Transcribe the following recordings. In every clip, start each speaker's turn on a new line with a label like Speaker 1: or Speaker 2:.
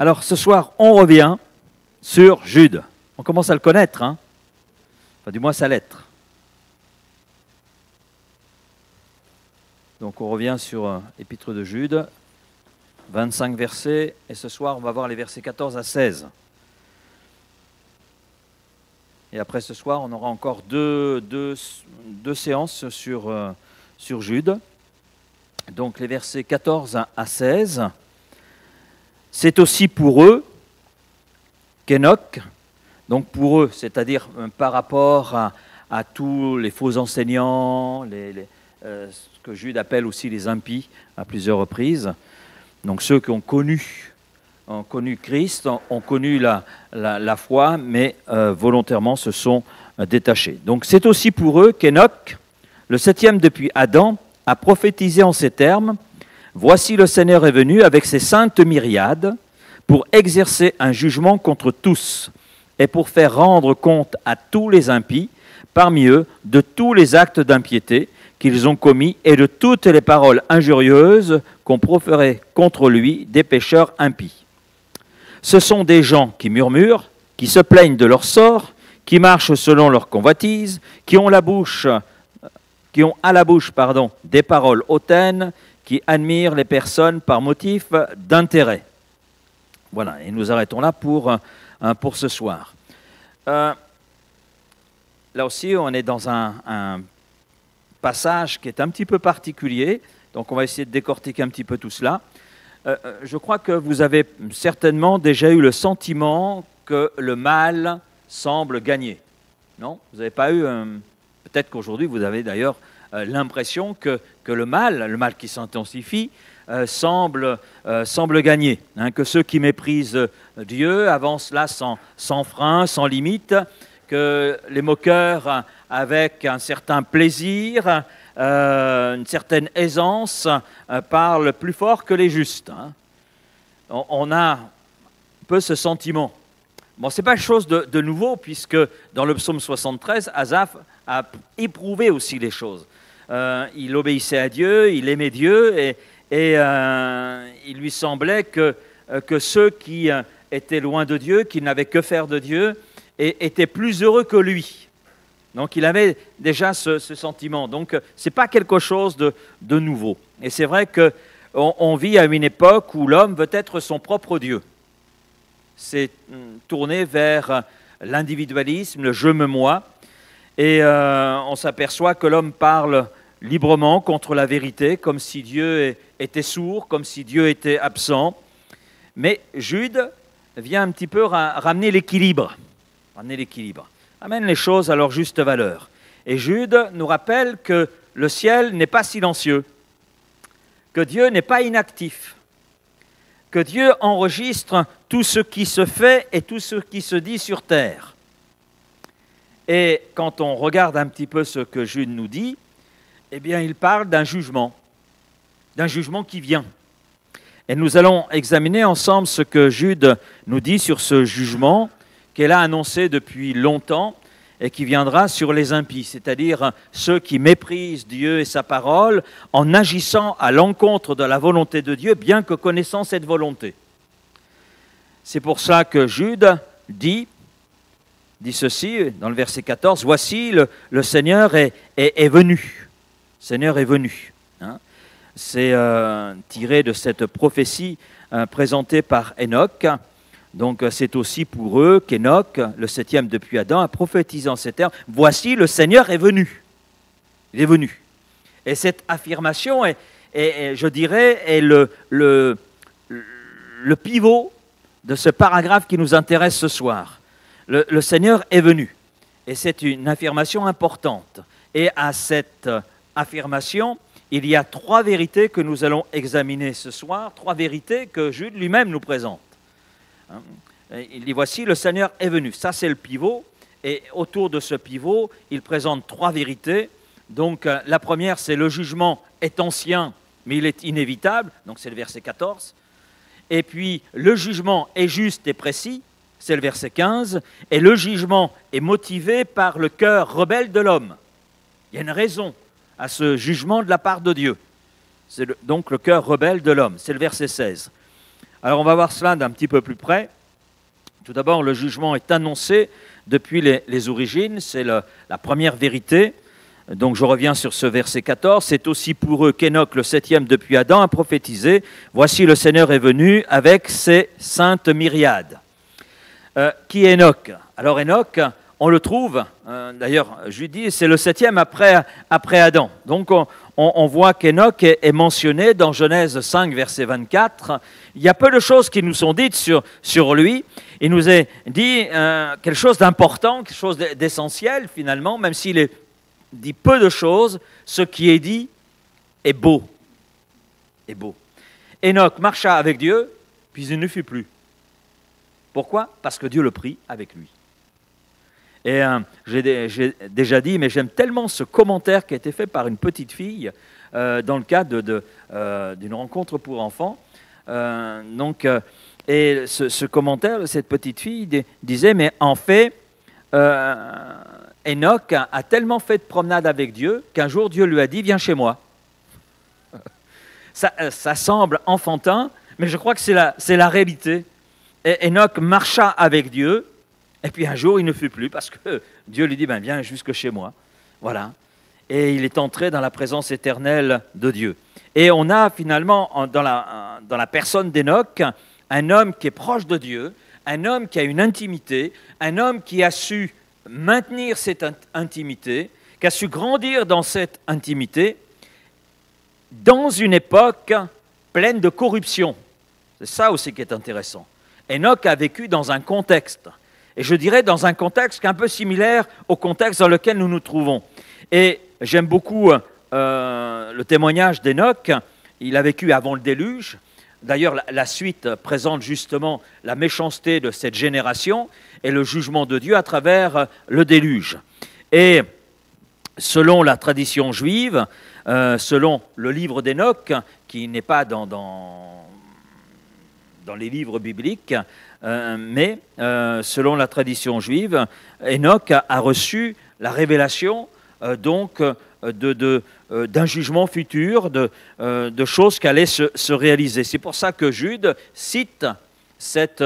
Speaker 1: Alors ce soir, on revient sur Jude. On commence à le connaître, hein? Enfin, du moins sa lettre. Donc on revient sur l'épître de Jude, 25 versets, et ce soir on va voir les versets 14 à 16. Et après ce soir, on aura encore deux séances sur Jude. Donc les versets 14 à 16. C'est aussi pour eux qu'Enoch, donc pour eux, c'est-à-dire par rapport à tous les faux enseignants, ce que Jude appelle aussi les impies à plusieurs reprises, donc ceux qui ont connu Christ, ont connu la foi, mais volontairement se sont détachés. Donc c'est aussi pour eux qu'Enoch, le septième depuis Adam, a prophétisé en ces termes: « Voici le Seigneur est venu avec ses saintes myriades pour exercer un jugement contre tous et pour faire rendre compte à tous les impies, parmi eux, de tous les actes d'impiété qu'ils ont commis et de toutes les paroles injurieuses qu'on proférait contre lui des pécheurs impies. Ce sont des gens qui murmurent, qui se plaignent de leur sort, qui marchent selon leur convoitise, qui ont à la bouche des paroles hautaines, qui admirent les personnes par motif d'intérêt. » Voilà, et nous arrêtons là pour ce soir. Là aussi, on est dans un passage qui est un petit peu particulier, donc on va essayer de décortiquer un petit peu tout cela. Je crois que vous avez certainement déjà eu le sentiment que le mal semble gagner. Non? Vous n'avez pas eu... Peut-être qu'aujourd'hui, vous avez d'ailleurs l'impression que le mal qui s'intensifie, semble gagner, hein, que ceux qui méprisent Dieu avancent là sans frein, sans limite, que les moqueurs, avec un certain plaisir, une certaine aisance, parlent plus fort que les justes. Hein. On a un peu ce sentiment. Bon, ce n'est pas chose de nouveau, puisque dans le psaume 73, Asaph a éprouvé aussi les choses. Il obéissait à Dieu, il aimait Dieu, et il lui semblait que ceux qui étaient loin de Dieu, qui n'avaient que faire de Dieu, étaient plus heureux que lui. Donc il avait déjà ce sentiment. Donc ce n'est pas quelque chose de nouveau. Et c'est vrai qu'on vit à une époque où l'homme veut être son propre Dieu. C'est tourné vers l'individualisme, le « je me moi », et on s'aperçoit que l'homme parle librement contre la vérité, comme si Dieu était sourd, comme si Dieu était absent. Mais Jude vient un petit peu ramener l'équilibre. Amène les choses à leur juste valeur. Et Jude nous rappelle que le ciel n'est pas silencieux, que Dieu n'est pas inactif, que Dieu enregistre tout ce qui se fait et tout ce qui se dit sur terre. Et quand on regarde un petit peu ce que Jude nous dit, eh bien, il parle d'un jugement qui vient. Et nous allons examiner ensemble ce que Jude nous dit sur ce jugement qu'elle a annoncé depuis longtemps et qui viendra sur les impies, c'est-à-dire ceux qui méprisent Dieu et sa parole en agissant à l'encontre de la volonté de Dieu, bien que connaissant cette volonté. C'est pour ça que Jude dit ceci dans le verset 14, « Voici, le Seigneur est venu. » Le Seigneur est venu. Hein. C'est tiré de cette prophétie présentée par Enoch. Donc c'est aussi pour eux qu'Enoch, le septième depuis Adam, a prophétisé en ces termes, « Voici, le Seigneur est venu. » Il est venu. Et cette affirmation je dirais, est le pivot de ce paragraphe qui nous intéresse ce soir. Le Seigneur est venu. Et c'est une affirmation importante. Et à cette affirmation, il y a trois vérités que nous allons examiner ce soir, trois vérités que Jude lui-même nous présente. Il dit, voici, le Seigneur est venu. Ça, c'est le pivot. Et autour de ce pivot, il présente trois vérités. Donc, la première, c'est le jugement est ancien, mais il est inévitable. Donc, c'est le verset 14. Et puis, le jugement est juste et précis. C'est le verset 15. Et le jugement est motivé par le cœur rebelle de l'homme. Il y a une raison à ce jugement de la part de Dieu. C'est donc le cœur rebelle de l'homme. C'est le verset 16. Alors on va voir cela d'un petit peu plus près. Tout d'abord, le jugement est annoncé depuis les origines, c'est la première vérité. Donc je reviens sur ce verset 14. C'est aussi pour eux qu'Enoch, le septième depuis Adam, a prophétisé. Voici le Seigneur est venu avec ses saintes myriades. Qui est Enoch? Alors Enoch, on le trouve, d'ailleurs je dis, c'est le septième après Adam. Donc on voit qu'Enoch est mentionné dans Genèse 5, verset 24. Il y a peu de choses qui nous sont dites sur lui. Il nous est dit quelque chose d'important, quelque chose d'essentiel finalement, même s'il est dit peu de choses, ce qui est dit est beau. Est beau. Enoch marcha avec Dieu, puis il ne fut plus. Pourquoi? Parce que Dieu le prit avec lui. Et j'ai déjà dit, mais j'aime tellement ce commentaire qui a été fait par une petite fille dans le cadre d'une rencontre pour enfants. Et ce commentaire de cette petite fille disait, mais en fait, Enoch a tellement fait de promenade avec Dieu qu'un jour Dieu lui a dit, viens chez moi. Ça semble enfantin, mais je crois que c'est la réalité. Et Enoch marcha avec Dieu, et puis un jour il ne fut plus, parce que Dieu lui dit, ben, viens jusque chez moi. Voilà. Et il est entré dans la présence éternelle de Dieu. Et on a finalement, dans la personne d'Enoch, un homme qui est proche de Dieu, un homme qui a une intimité, un homme qui a su maintenir cette intimité, qui a su grandir dans cette intimité, dans une époque pleine de corruption. C'est ça aussi qui est intéressant. Enoch a vécu dans un contexte, et je dirais dans un contexte un peu similaire au contexte dans lequel nous nous trouvons. Et j'aime beaucoup le témoignage d'Enoch. Il a vécu avant le déluge. D'ailleurs, la suite présente justement la méchanceté de cette génération et le jugement de Dieu à travers le déluge. Et selon la tradition juive, selon le livre d'Enoch, qui n'est pas dans les livres bibliques, mais selon la tradition juive, Enoch a reçu la révélation d'un jugement futur, de choses qui allaient se réaliser. C'est pour ça que Jude cite cette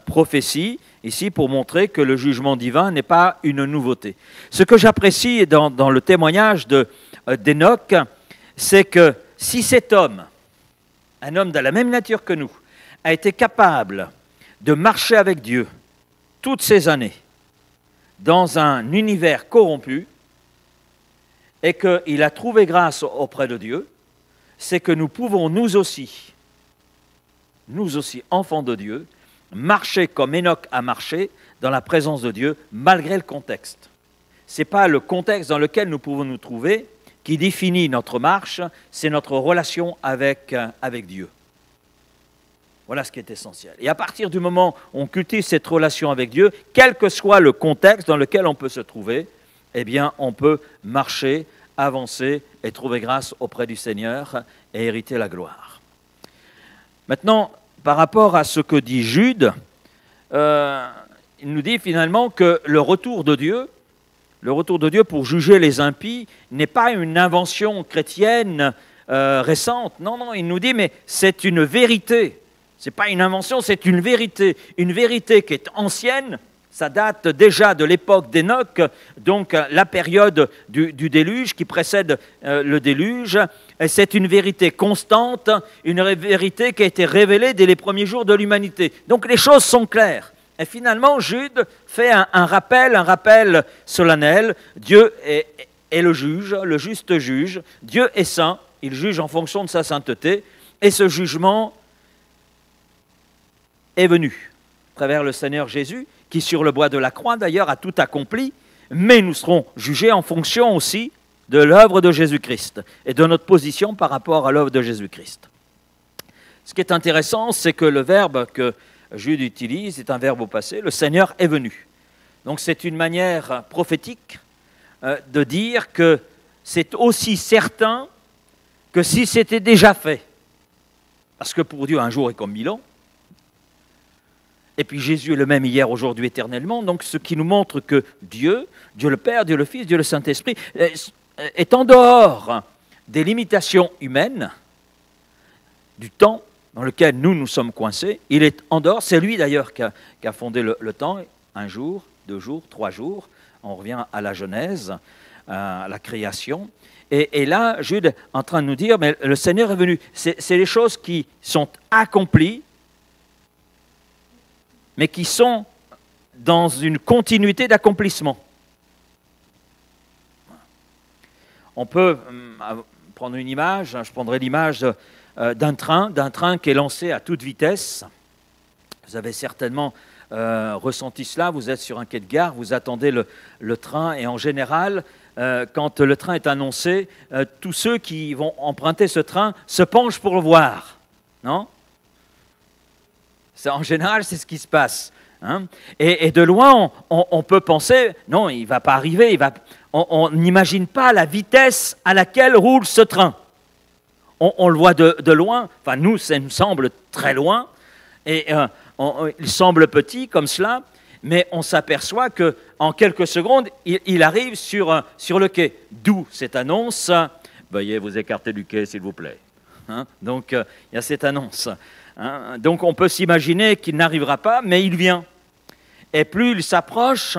Speaker 1: prophétie ici pour montrer que le jugement divin n'est pas une nouveauté. Ce que j'apprécie dans le témoignage d'Enoch, c'est que si cet homme, un homme de la même nature que nous, a été capable de marcher avec Dieu toutes ces années dans un univers corrompu, et qu'il a trouvé grâce auprès de Dieu, c'est que nous pouvons nous aussi, enfants de Dieu, marcher comme Enoch a marché dans la présence de Dieu, malgré le contexte. Ce n'est pas le contexte dans lequel nous pouvons nous trouver qui définit notre marche, c'est notre relation avec Dieu. Voilà ce qui est essentiel. Et à partir du moment où on cultive cette relation avec Dieu, quel que soit le contexte dans lequel on peut se trouver, eh bien, on peut marcher, avancer et trouver grâce auprès du Seigneur et hériter la gloire. Maintenant, par rapport à ce que dit Jude, il nous dit finalement que le retour de Dieu pour juger les impies n'est pas une invention chrétienne récente. Non, il nous dit, mais c'est une vérité. Ce n'est pas une invention, c'est une vérité qui est ancienne. Ça date déjà de l'époque d'Enoch, donc la période du déluge qui précède le déluge. Et c'est une vérité constante, une vérité qui a été révélée dès les premiers jours de l'humanité. Donc les choses sont claires. Et finalement, Jude fait un rappel solennel. Dieu est le juge, le juste juge. Dieu est saint, il juge en fonction de sa sainteté. Et ce jugement est venu à travers le Seigneur Jésus, qui sur le bois de la croix d'ailleurs a tout accompli, mais nous serons jugés en fonction aussi de l'œuvre de Jésus-Christ et de notre position par rapport à l'œuvre de Jésus-Christ. Ce qui est intéressant, c'est que le verbe que Jude utilise est un verbe au passé, le Seigneur est venu. Donc c'est une manière prophétique de dire que c'est aussi certain que si c'était déjà fait. Parce que pour Dieu, un jour est comme 1000 ans. Et puis Jésus est le même hier, aujourd'hui, éternellement. Donc ce qui nous montre que Dieu le Père, Dieu le Fils, Dieu le Saint-Esprit, est en dehors des limitations humaines, du temps, dans lequel nous sommes coincés. Il est en dehors. C'est lui d'ailleurs qui a fondé le temps. 1 jour, 2 jours, 3 jours. On revient à la Genèse, à la création. Et là, Jude est en train de nous dire, mais le Seigneur est venu. C'est les choses qui sont accomplies, mais qui sont dans une continuité d'accomplissement. On peut prendre une image, je prendrai l'image d'un train qui est lancé à toute vitesse. Vous avez certainement ressenti cela, vous êtes sur un quai de gare, vous attendez le train, et en général, quand le train est annoncé, tous ceux qui vont emprunter ce train se penchent pour le voir, non ? En général, c'est ce qui se passe. Hein. Et de loin, on peut penser, non, il ne va pas arriver, on n'imagine pas la vitesse à laquelle roule ce train. On le voit de loin, enfin nous, ça nous semble très loin, et il semble petit comme cela, mais on s'aperçoit qu'en quelques secondes, il arrive sur le quai. D'où cette annonce, veuillez vous écarter du quai s'il vous plaît. Hein. Donc il y a cette annonce. Hein. Donc on peut s'imaginer qu'il n'arrivera pas, mais il vient. Et plus il s'approche,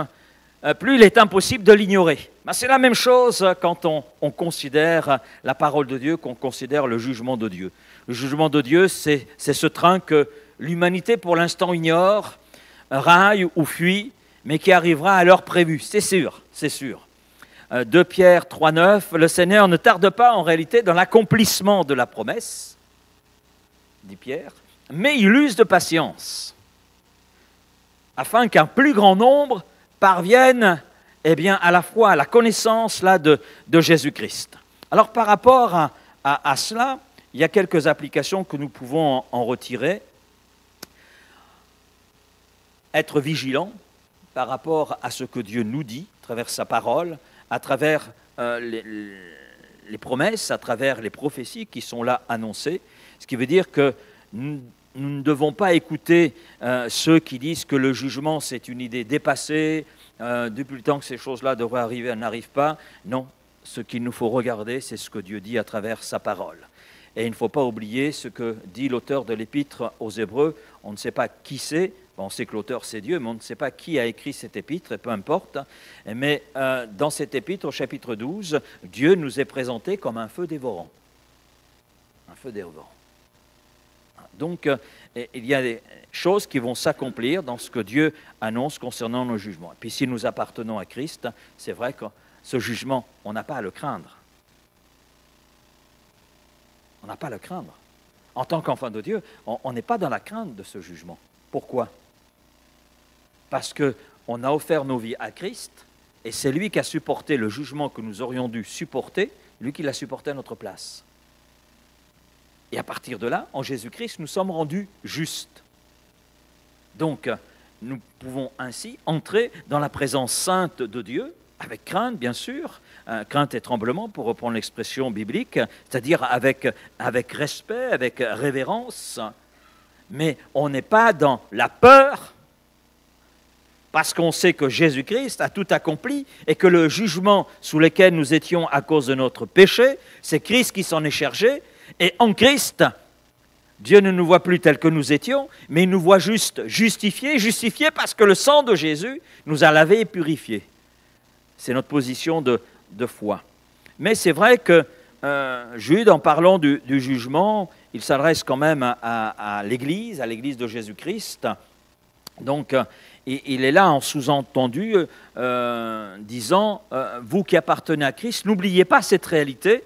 Speaker 1: plus il est impossible de l'ignorer. Ben, c'est la même chose quand on considère la parole de Dieu, qu'on considère le jugement de Dieu. Le jugement de Dieu, c'est ce train que l'humanité pour l'instant ignore, raille ou fuit, mais qui arrivera à l'heure prévue, c'est sûr, c'est sûr. 2 Pierre 3,9, le Seigneur ne tarde pas en réalité dans l'accomplissement de la promesse, dit Pierre, mais il use de patience, afin qu'un plus grand nombre parviennent à la fois à la connaissance de Jésus-Christ. Alors par rapport à cela, il y a quelques applications que nous pouvons en retirer. Être vigilant par rapport à ce que Dieu nous dit, à travers sa parole, à travers les promesses, à travers les prophéties qui sont là annoncées, ce qui veut dire que nous ne devons pas écouter ceux qui disent que le jugement c'est une idée dépassée, depuis le temps que ces choses-là devraient arriver, elles n'arrivent pas. Non, ce qu'il nous faut regarder, c'est ce que Dieu dit à travers sa parole. Et il ne faut pas oublier ce que dit l'auteur de l'épître aux Hébreux. On ne sait pas qui c'est. On sait que l'auteur c'est Dieu, mais on ne sait pas qui a écrit cette épître, et peu importe. Mais dans cette épître, au chapitre 12, Dieu nous est présenté comme un feu dévorant. Un feu dévorant. Donc, il y a des choses qui vont s'accomplir dans ce que Dieu annonce concernant nos jugements. Et puis, si nous appartenons à Christ, c'est vrai que ce jugement, on n'a pas à le craindre. On n'a pas à le craindre. En tant qu'enfant de Dieu, on n'est pas dans la crainte de ce jugement. Pourquoi ? Parce qu'on a offert nos vies à Christ, et c'est lui qui a supporté le jugement que nous aurions dû supporter, lui qui l'a supporté à notre place. Et à partir de là, en Jésus-Christ, nous sommes rendus justes. Donc, nous pouvons ainsi entrer dans la présence sainte de Dieu, avec crainte, bien sûr, crainte et tremblement, pour reprendre l'expression biblique, c'est-à-dire avec respect, avec révérence. Mais on n'est pas dans la peur, parce qu'on sait que Jésus-Christ a tout accompli et que le jugement sous lequel nous étions à cause de notre péché, c'est Christ qui s'en est chargé. Et en Christ, Dieu ne nous voit plus tels que nous étions, mais il nous voit juste justifiés parce que le sang de Jésus nous a lavés et purifiés. C'est notre position de foi. Mais c'est vrai que Jude, en parlant du jugement, il s'adresse quand même à l'Église de Jésus-Christ. Donc, il est là en sous-entendu, disant, vous qui appartenez à Christ, n'oubliez pas cette réalité,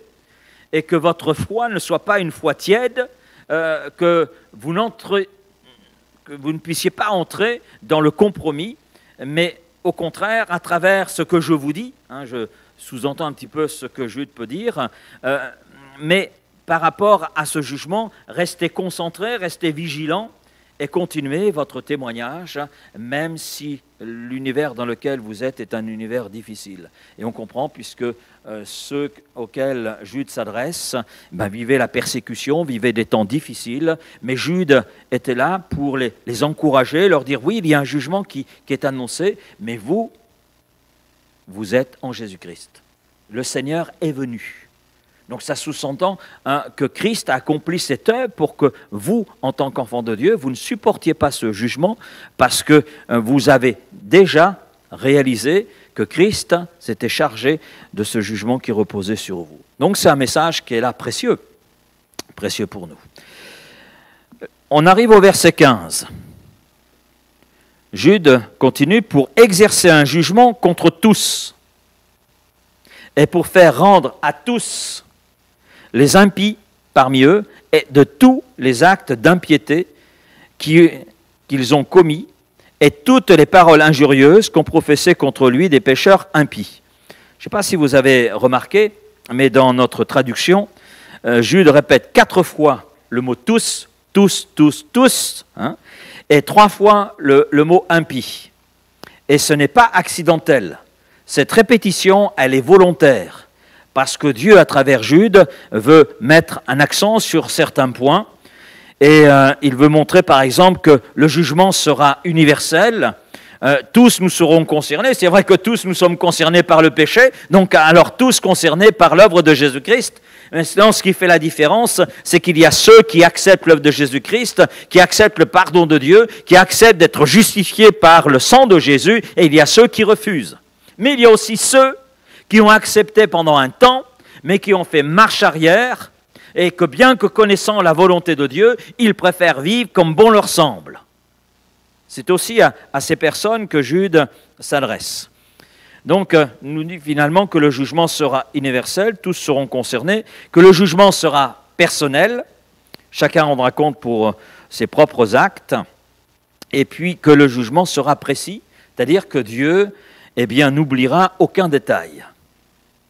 Speaker 1: et que votre foi ne soit pas une foi tiède, que vous ne puissiez pas entrer dans le compromis, mais au contraire, à travers ce que je vous dis, je sous-entends un petit peu ce que Jude peut dire, mais par rapport à ce jugement, restez concentrés, restez vigilants et continuez votre témoignage, même si l'univers dans lequel vous êtes est un univers difficile. Et on comprend, puisque ceux auxquels Jude s'adresse vivaient la persécution, vivaient des temps difficiles, mais Jude était là pour les encourager, leur dire, oui, il y a un jugement qui est annoncé, mais vous êtes en Jésus-Christ. Le Seigneur est venu. Donc ça sous-entend que Christ a accompli cette œuvre pour que vous, en tant qu'enfants de Dieu, vous ne supportiez pas ce jugement parce que vous avez déjà réalisé que Christ s'était chargé de ce jugement qui reposait sur vous. Donc c'est un message qui est là précieux pour nous. On arrive au verset 15. Jude continue pour exercer un jugement contre tous et pour faire rendre à tous les impies parmi eux et de tous les actes d'impiété qu'ils ont commis et toutes les paroles injurieuses qu'ont professées contre lui des pécheurs impies. Je ne sais pas si vous avez remarqué, mais dans notre traduction, Jude répète 4 fois le mot tous, tous, tous, tous, et 3 fois le mot impie. Et ce n'est pas accidentel. Cette répétition, elle est volontaire, parce que Dieu, à travers Jude, veut mettre un accent sur certains points, et il veut montrer, par exemple, que le jugement sera universel. Tous nous serons concernés. C'est vrai que tous nous sommes concernés par le péché, donc alors tous concernés par l'œuvre de Jésus-Christ. Maintenant, ce qui fait la différence, c'est qu'il y a ceux qui acceptent l'œuvre de Jésus-Christ, qui acceptent le pardon de Dieu, qui acceptent d'être justifiés par le sang de Jésus, et il y a ceux qui refusent. Mais il y a aussi ceux qui ont accepté pendant un temps, mais qui ont fait marche arrière, et que bien que connaissant la volonté de Dieu, ils préfèrent vivre comme bon leur semble. C'est aussi à ces personnes que Jude s'adresse. Donc, nous dit finalement que le jugement sera universel, tous seront concernés, que le jugement sera personnel, chacun rendra compte pour ses propres actes, et puis que le jugement sera précis, c'est-à-dire que Dieu, n'oubliera aucun détail.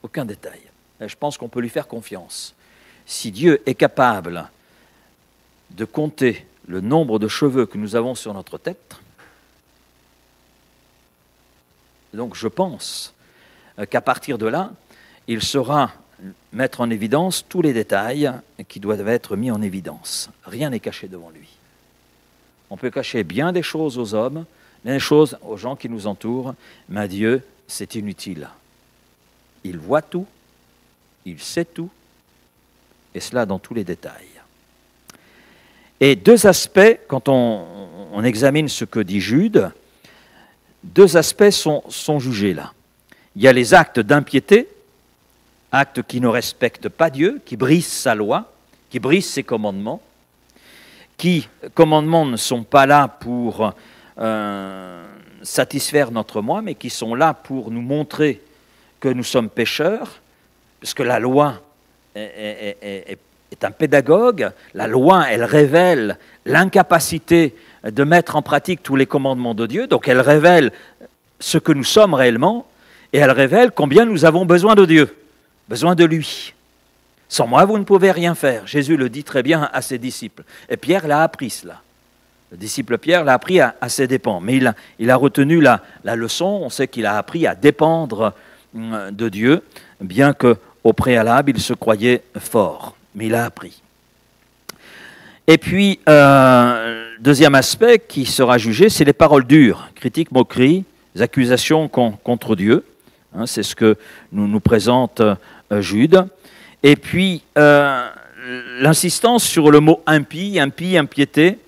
Speaker 1: Aucun détail. Et je pense qu'on peut lui faire confiance. Si Dieu est capable de compter le nombre de cheveux que nous avons sur notre tête, donc je pense qu'à partir de là, il saura mettre en évidence tous les détails qui doivent être mis en évidence. Rien n'est caché devant lui. On peut cacher bien des choses aux hommes, bien des choses aux gens qui nous entourent, mais à Dieu, c'est inutile. Il voit tout, il sait tout, et cela dans tous les détails. Et 2 aspects, quand on examine ce que dit Jude, 2 aspects sont jugés là. Il y a les actes d'impiété, actes qui ne respectent pas Dieu, qui brisent sa loi, qui brisent ses commandements, commandements ne sont pas là pour satisfaire notre moi, mais qui sont là pour nous montrer que nous sommes pécheurs, parce que la loi est un pédagogue. La loi, elle révèle l'incapacité de mettre en pratique tous les commandements de Dieu, donc elle révèle ce que nous sommes réellement, et elle révèle combien nous avons besoin de Dieu, besoin de lui. Sans moi, vous ne pouvez rien faire. Jésus le dit très bien à ses disciples. Et Pierre l'a appris cela. Le disciple Pierre l'a appris à ses dépens, mais il a retenu la leçon. On sait qu'il a appris à dépendre de Dieu, bien qu'au préalable, il se croyait fort. Mais il a appris. Et puis, deuxième aspect qui sera jugé, c'est les paroles dures, critiques, moqueries, les accusations contre Dieu. C'est ce que nous présente Jude. Et puis, l'insistance sur le mot impie, impiété.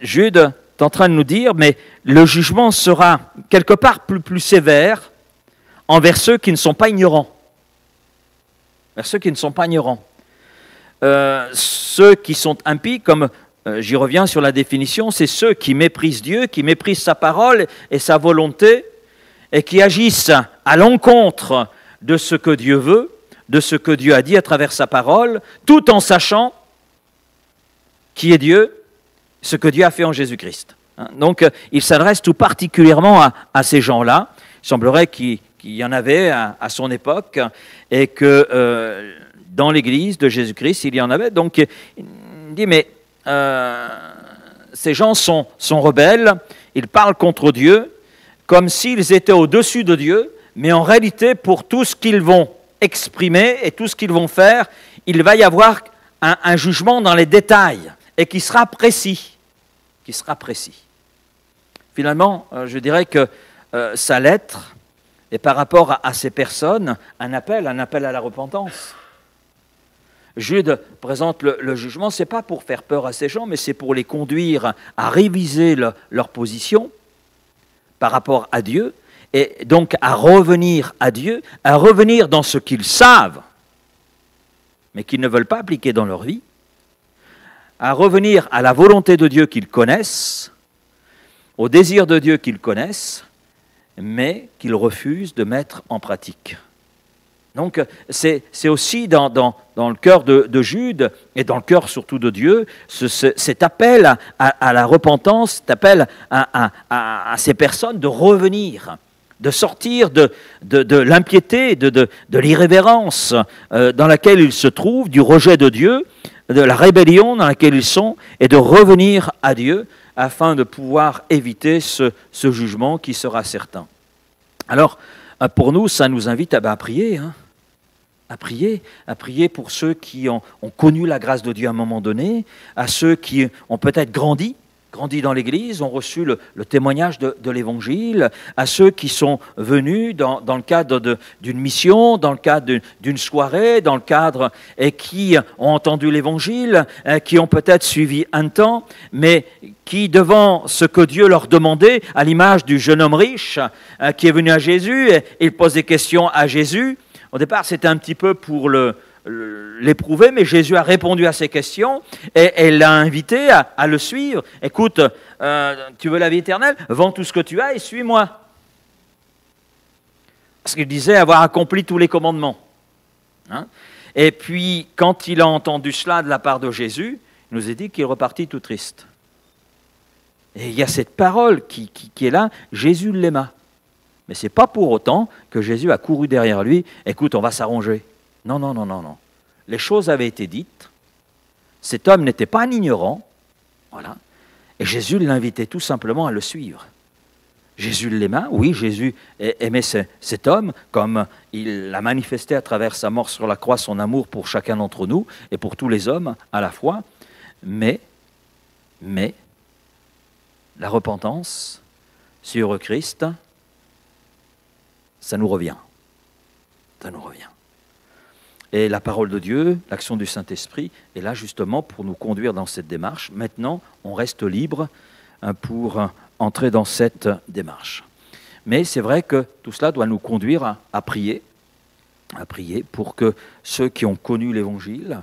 Speaker 1: Jude est en train de nous dire, mais le jugement sera quelque part plus sévère envers ceux qui ne sont pas ignorants. Vers ceux qui ne sont pas ignorants. Ceux qui sont impies, comme j'y reviens sur la définition, c'est ceux qui méprisent Dieu, qui méprisent sa parole et sa volonté, et qui agissent à l'encontre de ce que Dieu veut, de ce que Dieu a dit à travers sa parole, tout en sachant qui est Dieu, ce que Dieu a fait en Jésus-Christ. Donc, il s'adresse tout particulièrement à ces gens-là. Il semblerait qu'il y en avait à son époque, et que dans l'Église de Jésus-Christ, il y en avait. Donc, il dit, mais ces gens sont rebelles, ils parlent contre Dieu, comme s'ils étaient au-dessus de Dieu, mais en réalité, pour tout ce qu'ils vont exprimer et tout ce qu'ils vont faire, il va y avoir un jugement dans les détails, et qui sera précis. Finalement, je dirais que sa lettre et par rapport à ces personnes, un appel à la repentance. Jude présente le jugement, ce n'est pas pour faire peur à ces gens, mais c'est pour les conduire à réviser leur position par rapport à Dieu, et donc à revenir à Dieu, à revenir dans ce qu'ils savent, mais qu'ils ne veulent pas appliquer dans leur vie, à revenir à la volonté de Dieu qu'ils connaissent, au désir de Dieu qu'ils connaissent, mais qu'ils refusent de mettre en pratique. Donc c'est aussi dans le cœur de Jude, et dans le cœur surtout de Dieu, cet appel à la repentance, cet appel à ces personnes de revenir, de sortir de l'impiété, de l'irrévérence dans laquelle ils se trouvent, du rejet de Dieu, de la rébellion dans laquelle ils sont, et de revenir à Dieu afin de pouvoir éviter ce jugement qui sera certain. Alors, pour nous, ça nous invite à prier, à prier pour ceux qui ont connu la grâce de Dieu à un moment donné, à ceux qui ont peut-être grandi dans l'Église, ont reçu le témoignage de l'Évangile, à ceux qui sont venus dans le cadre d'une mission, dans le cadre d'une soirée, dans le cadre et qui ont entendu l'Évangile, qui ont peut-être suivi un temps, mais qui, devant ce que Dieu leur demandait, à l'image du jeune homme riche qui est venu à Jésus, et il pose des questions à Jésus. Au départ, c'était un petit peu pour l'éprouver, mais Jésus a répondu à ses questions et l'a invité à le suivre. Écoute, tu veux la vie éternelle? Vends tout ce que tu as et suis-moi. Parce qu'il disait avoir accompli tous les commandements. Et puis, quand il a entendu cela de la part de Jésus, il nous a dit qu'il repartit tout triste. Et il y a cette parole qui est là, Jésus l'aima. Mais ce n'est pas pour autant que Jésus a couru derrière lui, écoute, on va s'arranger. Non, non, non, non, non. Les choses avaient été dites, cet homme n'était pas un ignorant, voilà, et Jésus l'invitait tout simplement à le suivre. Jésus l'aima, oui, Jésus aimait cet homme, comme il l'a manifesté à travers sa mort sur la croix, son amour pour chacun d'entre nous, et pour tous les hommes à la fois, mais la repentance sur Christ, ça nous revient. Ça nous revient. Et la parole de Dieu, l'action du Saint-Esprit est là justement pour nous conduire dans cette démarche. Maintenant, on reste libre pour entrer dans cette démarche. Mais c'est vrai que tout cela doit nous conduire à prier pour que ceux qui ont connu l'Évangile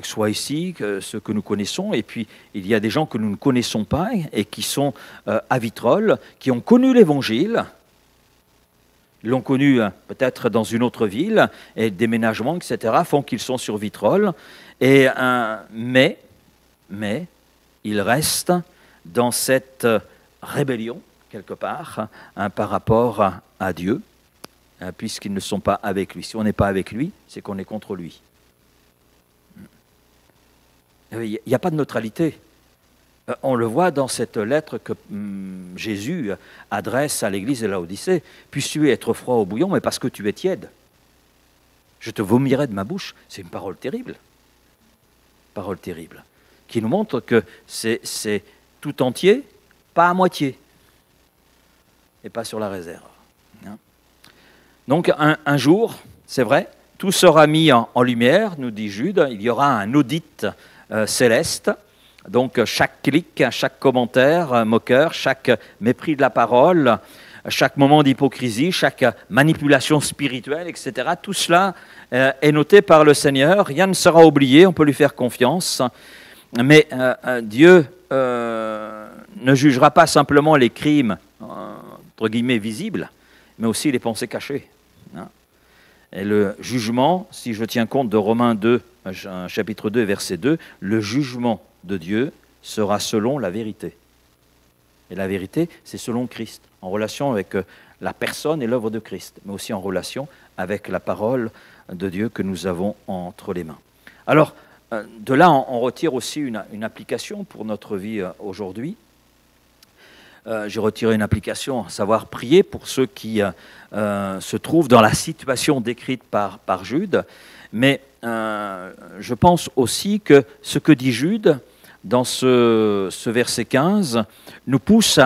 Speaker 1: soient ici, que ceux que nous connaissons, et puis il y a des gens que nous ne connaissons pas et qui sont à Vitrolles, qui ont connu l'Évangile. Ils l'ont connu peut-être dans une autre ville, et le déménagement, etc., font qu'ils sont sur Vitrolles. Mais ils restent dans cette rébellion, quelque part, par rapport à Dieu, puisqu'ils ne sont pas avec lui. Si on n'est pas avec lui, c'est qu'on est contre lui. Il n'y a pas de neutralité. On le voit dans cette lettre que Jésus adresse à l'église de Laodicée. Puisses-tu être froid au bouillon, mais parce que tu es tiède. Je te vomirai de ma bouche. C'est une parole terrible. Parole terrible. Qui nous montre que c'est tout entier, pas à moitié. Et pas sur la réserve. Donc un jour, c'est vrai, tout sera mis en lumière, nous dit Jude. Il y aura un audit céleste. Donc chaque clic, chaque commentaire moqueur, chaque mépris de la parole, chaque moment d'hypocrisie, chaque manipulation spirituelle, etc. Tout cela est noté par le Seigneur. Rien ne sera oublié, on peut lui faire confiance. Mais Dieu ne jugera pas simplement les crimes, entre guillemets, visibles, mais aussi les pensées cachées. Et le jugement, si je tiens compte de Romains 2, chapitre 2, verset 2, le jugement de Dieu sera selon la vérité. Et la vérité, c'est selon Christ, en relation avec la personne et l'œuvre de Christ, mais aussi en relation avec la parole de Dieu que nous avons entre les mains. Alors, de là, on retire aussi une application pour notre vie aujourd'hui. J'ai retiré une application, à savoir prier pour ceux qui se trouvent dans la situation décrite par Jude. Mais je pense aussi que ce que dit Jude dans ce verset 15 nous pousse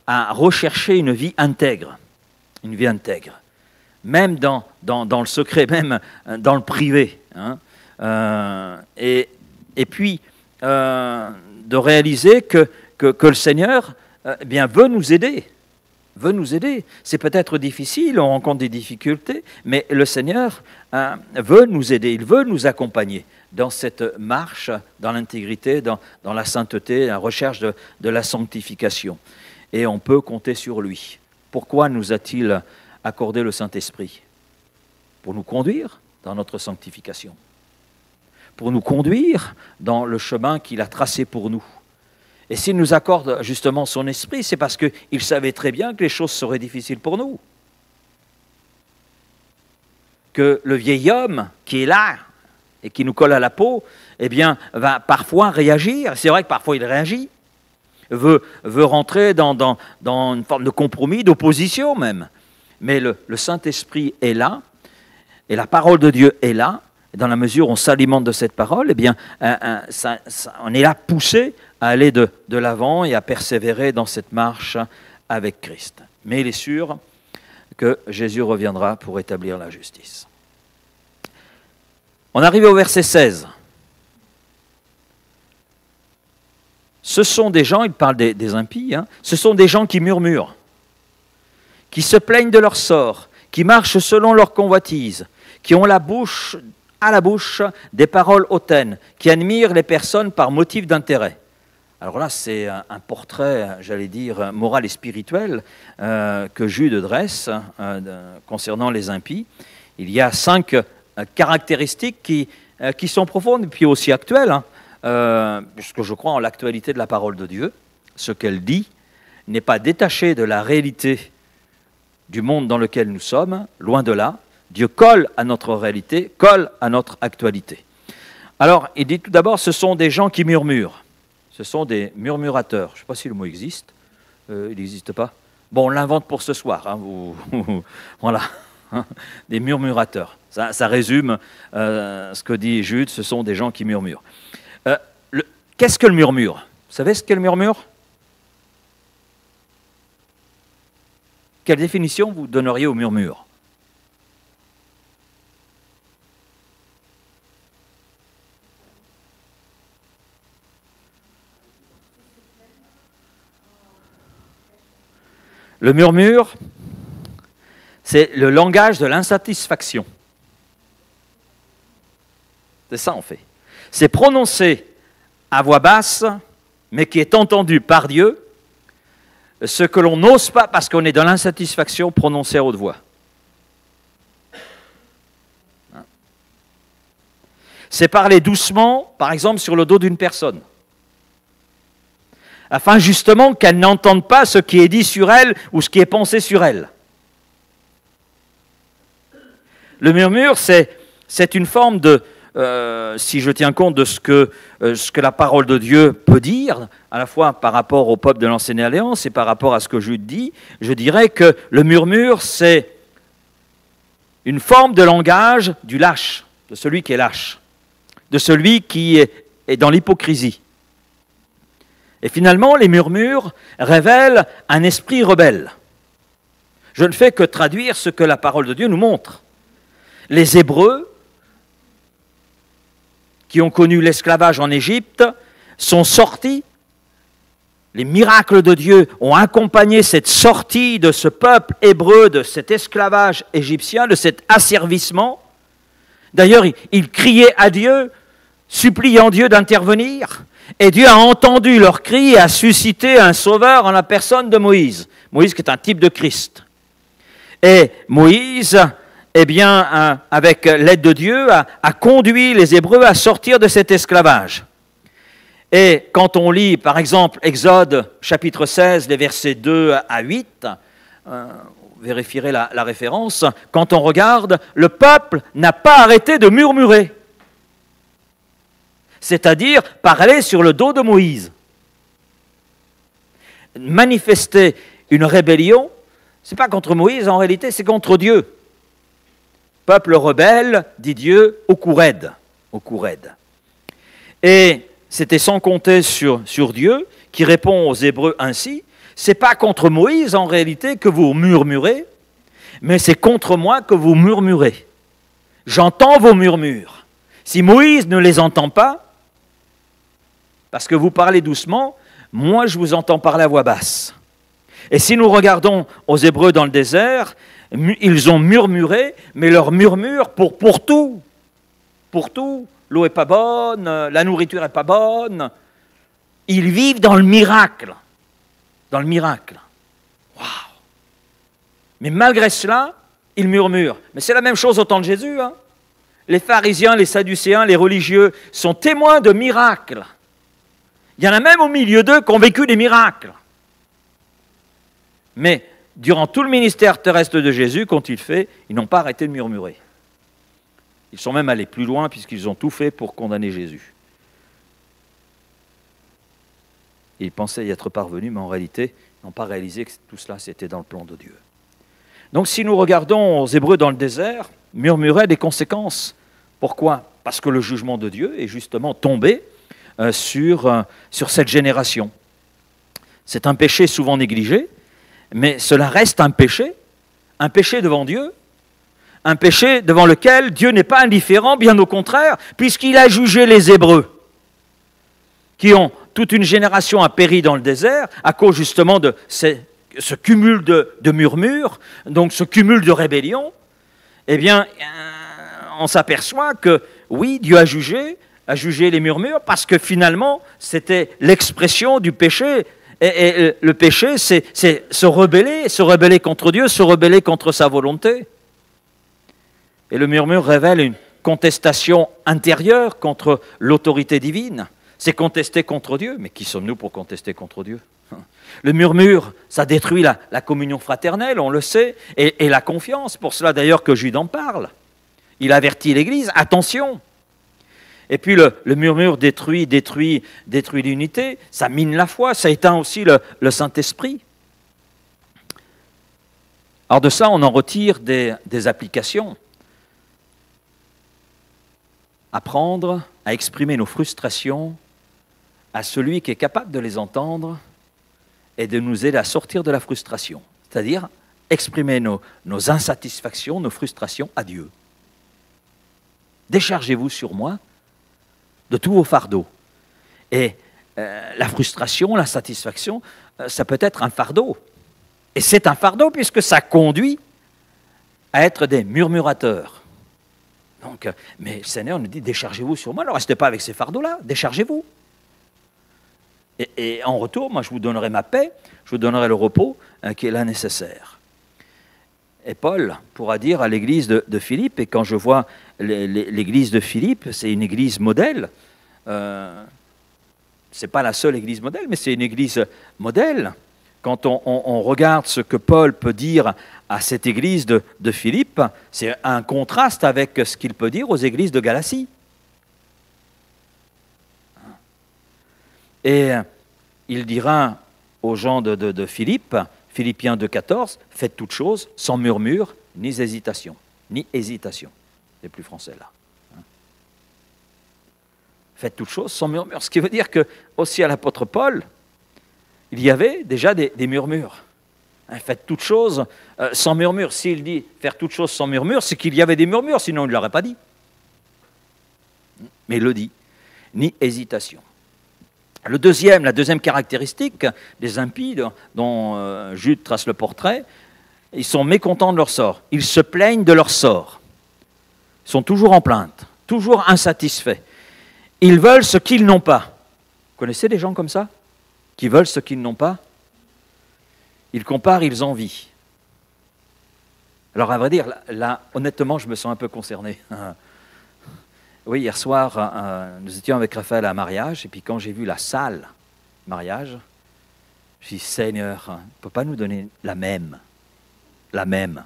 Speaker 1: à rechercher une vie intègre. Une vie intègre. même dans le secret, même dans le privé. Hein. Et puis, de réaliser que le Seigneur eh bien, veut nous aider. C'est peut-être difficile, on rencontre des difficultés, mais le Seigneur veut nous aider, il veut nous accompagner dans cette marche, dans l'intégrité, dans la sainteté, la recherche de la sanctification. Et on peut compter sur lui. Pourquoi nous a-t-il accordé le Saint-Esprit? Pour nous conduire dans notre sanctification, pour nous conduire dans le chemin qu'il a tracé pour nous. Et s'il nous accorde justement son esprit, c'est parce qu'il savait très bien que les choses seraient difficiles pour nous. Que le vieil homme qui est là et qui nous colle à la peau, eh bien, va parfois réagir. C'est vrai que parfois il réagit, veut rentrer dans une forme de compromis, d'opposition même. Mais le Saint-Esprit est là, et la parole de Dieu est là. Et dans la mesure où on s'alimente de cette parole, eh bien, on est là poussé à aller de l'avant et à persévérer dans cette marche avec Christ. Mais il est sûr que Jésus reviendra pour établir la justice. On arrive au verset 16. Ce sont des gens, il parle des impies, hein, ce sont des gens qui murmurent, qui se plaignent de leur sort, qui marchent selon leur convoitise, qui ont à la bouche des paroles hautaines, qui admirent les personnes par motif d'intérêt. Alors là, c'est un portrait, j'allais dire, moral et spirituel que Jude dresse concernant les impies. Il y a 5 caractéristiques qui sont profondes et puis aussi actuelles, hein, puisque je crois en l'actualité de la parole de Dieu. Ce qu'elle dit n'est pas détaché de la réalité du monde dans lequel nous sommes, loin de là. Dieu colle à notre réalité, colle à notre actualité. Alors, il dit tout d'abord, ce sont des gens qui murmurent. Ce sont des murmurateurs. Je ne sais pas si le mot existe. Il n'existe pas. Bon, on l'invente pour ce soir. Hein, voilà, des murmurateurs. Ça résume ce que dit Jude, ce sont des gens qui murmurent. Qu'est-ce que le murmure? Vous savez ce qu'est le murmure? Quelle définition vous donneriez au murmure? Le murmure, c'est le langage de l'insatisfaction. C'est ça en fait. C'est prononcé à voix basse, mais qui est entendu par Dieu, ce que l'on n'ose pas parce qu'on est dans l'insatisfaction prononcée à haute voix. C'est parler doucement, par exemple, sur le dos d'une personne, afin justement qu'elle n'entende pas ce qui est dit sur elle ou ce qui est pensé sur elle. Le murmure, c'est une forme de, si je tiens compte de ce que la parole de Dieu peut dire, à la fois par rapport au peuple de l'Ancienne Alliance et par rapport à ce que Jude dit, je dirais que le murmure, c'est une forme de langage du lâche, de celui qui est lâche, de celui qui est dans l'hypocrisie. Et finalement, les murmures révèlent un esprit rebelle. Je ne fais que traduire ce que la parole de Dieu nous montre. Les Hébreux, qui ont connu l'esclavage en Égypte, sont sortis. Les miracles de Dieu ont accompagné cette sortie de ce peuple hébreu, de cet esclavage égyptien, de cet asservissement. D'ailleurs, ils criaient à Dieu, suppliant Dieu d'intervenir. Et Dieu a entendu leurs cris et a suscité un sauveur en la personne de Moïse. Moïse qui est un type de Christ. Et Moïse, eh bien, avec l'aide de Dieu, a conduit les Hébreux à sortir de cet esclavage. Et quand on lit, par exemple, Exode chapitre 16, les versets 2 à 8, vous vérifierez la référence, quand on regarde, le peuple n'a pas arrêté de murmurer. C'est-à-dire parler sur le dos de Moïse. Manifester une rébellion, ce n'est pas contre Moïse en réalité, c'est contre Dieu. Peuple rebelle, dit Dieu, au cou raide. Et c'était sans compter sur Dieu, qui répond aux Hébreux ainsi, ce n'est pas contre Moïse en réalité que vous murmurez, mais c'est contre moi que vous murmurez. J'entends vos murmures. Si Moïse ne les entend pas, parce que vous parlez doucement, moi je vous entends parler à voix basse. Et si nous regardons aux Hébreux dans le désert, ils ont murmuré, mais leur murmure pour tout. Pour tout. L'eau n'est pas bonne, la nourriture n'est pas bonne. Ils vivent dans le miracle. Dans le miracle. Waouh! Mais malgré cela, ils murmurent. Mais c'est la même chose au temps de Jésus. Hein? Les pharisiens, les sadducéens, les religieux sont témoins de miracles. Il y en a même au milieu d'eux qui ont vécu des miracles. Mais durant tout le ministère terrestre de Jésus, qu'ont-ils fait? Ils n'ont pas arrêté de murmurer. Ils sont même allés plus loin puisqu'ils ont tout fait pour condamner Jésus. Ils pensaient y être parvenus, mais en réalité, ils n'ont pas réalisé que tout cela, c'était dans le plan de Dieu. Donc si nous regardons aux Hébreux dans le désert, murmurer des conséquences. Pourquoi? Parce que le jugement de Dieu est justement tombé sur cette génération. C'est un péché souvent négligé, mais cela reste un péché devant Dieu, un péché devant lequel Dieu n'est pas indifférent, bien au contraire, puisqu'il a jugé les Hébreux, qui ont toute une génération a péri dans le désert à cause justement de ce cumul de murmures, donc ce cumul de rébellion. Eh bien, on s'aperçoit que oui, Dieu a jugé les murmures parce que finalement, c'était l'expression du péché. Et le péché, c'est se rebeller contre Dieu, se rebeller contre sa volonté. Et le murmure révèle une contestation intérieure contre l'autorité divine. C'est contester contre Dieu. Mais qui sommes-nous pour contester contre Dieu? Le murmure, ça détruit la communion fraternelle, on le sait, et la confiance. Pour cela d'ailleurs que Jude en parle. Il avertit l'Église, attention. Et puis le murmure détruit l'unité, ça mine la foi, ça éteint aussi le Saint-Esprit. Alors de ça, on en retire des applications. Apprendre à exprimer nos frustrations à celui qui est capable de les entendre et de nous aider à sortir de la frustration. C'est-à-dire exprimer nos insatisfactions, nos frustrations à Dieu. Déchargez-vous sur moi de tous vos fardeaux. Et la frustration, l'insatisfaction, ça peut être un fardeau. Et c'est un fardeau puisque ça conduit à être des murmurateurs. Donc, mais le Seigneur nous dit, déchargez-vous sur moi, ne restez pas avec ces fardeaux-là, déchargez-vous. Et en retour, moi je vous donnerai ma paix, je vous donnerai le repos qui est là nécessaire. Et Paul pourra dire à l'église de Philippe, et quand je vois l'église de Philippe, c'est une église modèle, c'est pas la seule église modèle, mais c'est une église modèle. Quand on regarde ce que Paul peut dire à cette église de Philippe, c'est un contraste avec ce qu'il peut dire aux églises de Galatie. Et il dira aux gens de Philippe, Philippiens 2,14, faites toutes choses sans murmure ni hésitation. Ni hésitation. C'est plus français là. Faites toutes choses sans murmure. Ce qui veut dire que aussi à l'apôtre Paul, il y avait déjà des murmures. Faites toutes choses sans murmure. S'il dit faire toutes choses sans murmure, c'est qu'il y avait des murmures, sinon il ne l'aurait pas dit. Mais il le dit. Ni hésitation. La deuxième caractéristique des impies dont Jude trace le portrait, ils sont mécontents de leur sort. Ils se plaignent de leur sort. Ils sont toujours en plainte, toujours insatisfaits. Ils veulent ce qu'ils n'ont pas. Vous connaissez des gens comme ça? Qui veulent ce qu'ils n'ont pas? Ils comparent, ils envient. Alors à vrai dire, là honnêtement, je me sens un peu concerné. Oui, hier soir, nous étions avec Raphaël à un mariage, et puis quand j'ai vu la salle mariage, je me suis dit, Seigneur, tu ne peux pas nous donner la même. La même.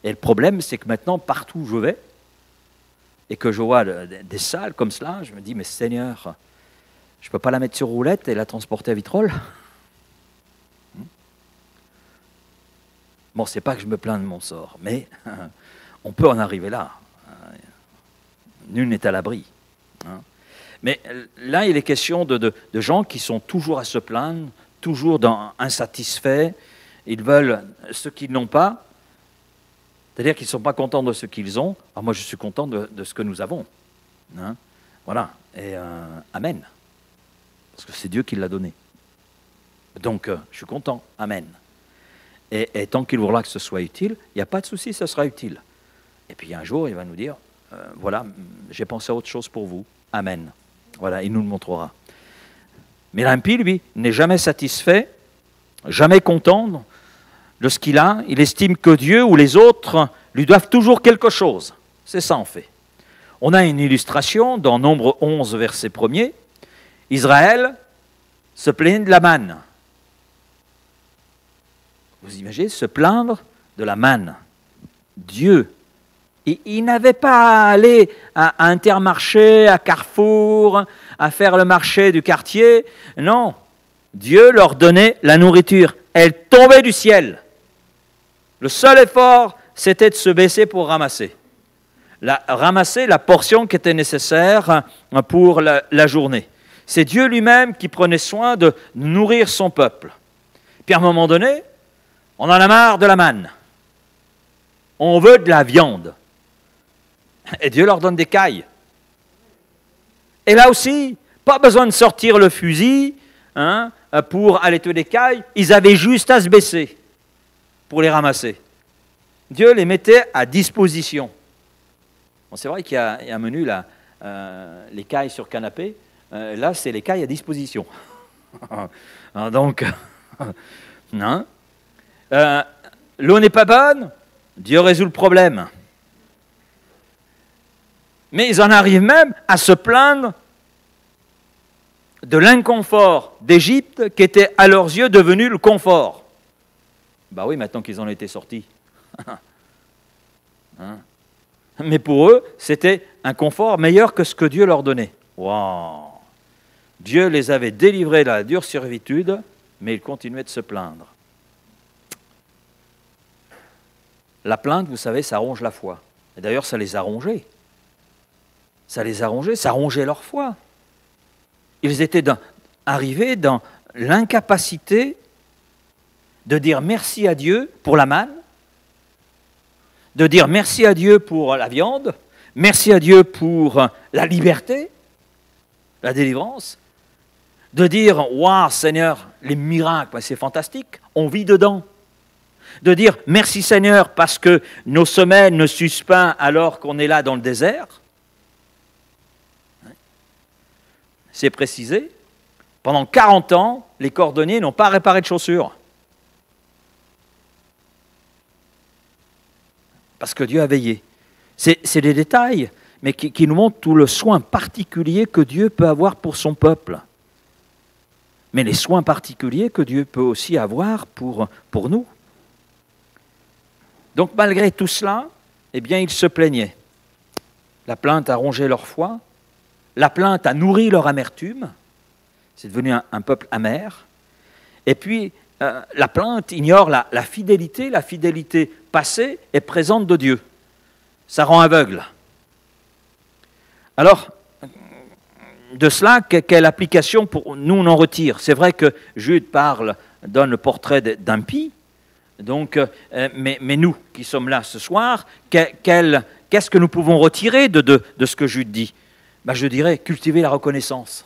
Speaker 1: Et le problème, c'est que maintenant, partout où je vais, et que je vois des salles comme cela, je me dis, mais Seigneur, je ne peux pas la mettre sur roulette et la transporter à Vitrolles? Bon, c'est pas que je me plains de mon sort, mais on peut en arriver là. Nul n'est à l'abri. Mais là, il est question de gens qui sont toujours à se plaindre, toujours insatisfaits. Ils veulent ce qu'ils n'ont pas. C'est-à-dire qu'ils ne sont pas contents de ce qu'ils ont. Alors moi, je suis content de ce que nous avons. Hein? Voilà. Et amen. Parce que c'est Dieu qui l'a donné. Donc, je suis content. Amen. Et tant qu'il voudra que ce soit utile, il n'y a pas de souci, ce sera utile. Et puis un jour, il va nous dire, voilà, j'ai pensé à autre chose pour vous. Amen. Voilà, il nous le montrera. Mais l'impie, lui, n'est jamais satisfait, jamais content de ce qu'il a. Il estime que Dieu ou les autres lui doivent toujours quelque chose. C'est ça, en fait. On a une illustration dans Nombre 11, verset 1er. Israël se plaignait de la manne. Vous imaginez se plaindre de la manne. Dieu, il n'avait pas à aller à Intermarché, à Carrefour, à faire le marché du quartier. Non, Dieu leur donnait la nourriture. Elle tombait du ciel. Le seul effort, c'était de se baisser pour ramasser. Ramasser la portion qui était nécessaire pour la journée. C'est Dieu lui-même qui prenait soin de nourrir son peuple. Puis à un moment donné, on en a marre de la manne. On veut de la viande. Et Dieu leur donne des cailles. Et là aussi, pas besoin de sortir le fusil pour aller tuer des cailles. Ils avaient juste à se baisser pour les ramasser. Dieu les mettait à disposition. Bon, c'est vrai qu'il y a un menu, là, les cailles sur canapé. Là, c'est les cailles à disposition. Donc, non. L'eau n'est pas bonne, Dieu résout le problème. Mais ils en arrivent même à se plaindre de l'inconfort d'Égypte qui était à leurs yeux devenu le confort. Ben oui, maintenant qu'ils en étaient sortis. Mais pour eux, c'était un confort meilleur que ce que Dieu leur donnait. Waouh! Dieu les avait délivrés de la dure servitude, mais ils continuaient de se plaindre. La plainte, vous savez, ça ronge la foi. Et d'ailleurs, ça les a rongés. Ça les a rongés, ça rongeait leur foi. Ils étaient arrivés dans l'incapacité de dire merci à Dieu pour la manne, de dire merci à Dieu pour la viande, merci à Dieu pour la liberté, la délivrance, de dire « Waouh, Seigneur, les miracles, c'est fantastique, on vit dedans ». De dire « Merci Seigneur parce que nos semaines ne s'usent pas alors qu'on est là dans le désert ». C'est précisé. Pendant 40 ans, les cordonniers n'ont pas réparé de chaussures. Parce que Dieu a veillé. C'est des détails, mais qui nous montrent tout le soin particulier que Dieu peut avoir pour son peuple. Mais les soins particuliers que Dieu peut aussi avoir pour nous. Donc malgré tout cela, eh bien, ils se plaignaient. La plainte a rongé leur foi, la plainte a nourri leur amertume, c'est devenu un peuple amer. Et puis, la plainte ignore la fidélité passée et présente de Dieu. Ça rend aveugle. Alors, de cela, quelle application pour nous on en retire? C'est vrai que Jude donne le portrait d'impie, donc, mais nous qui sommes là ce soir, qu'est-ce que nous pouvons retirer de ce que Jude dit? Ben, je dirais cultiver la reconnaissance.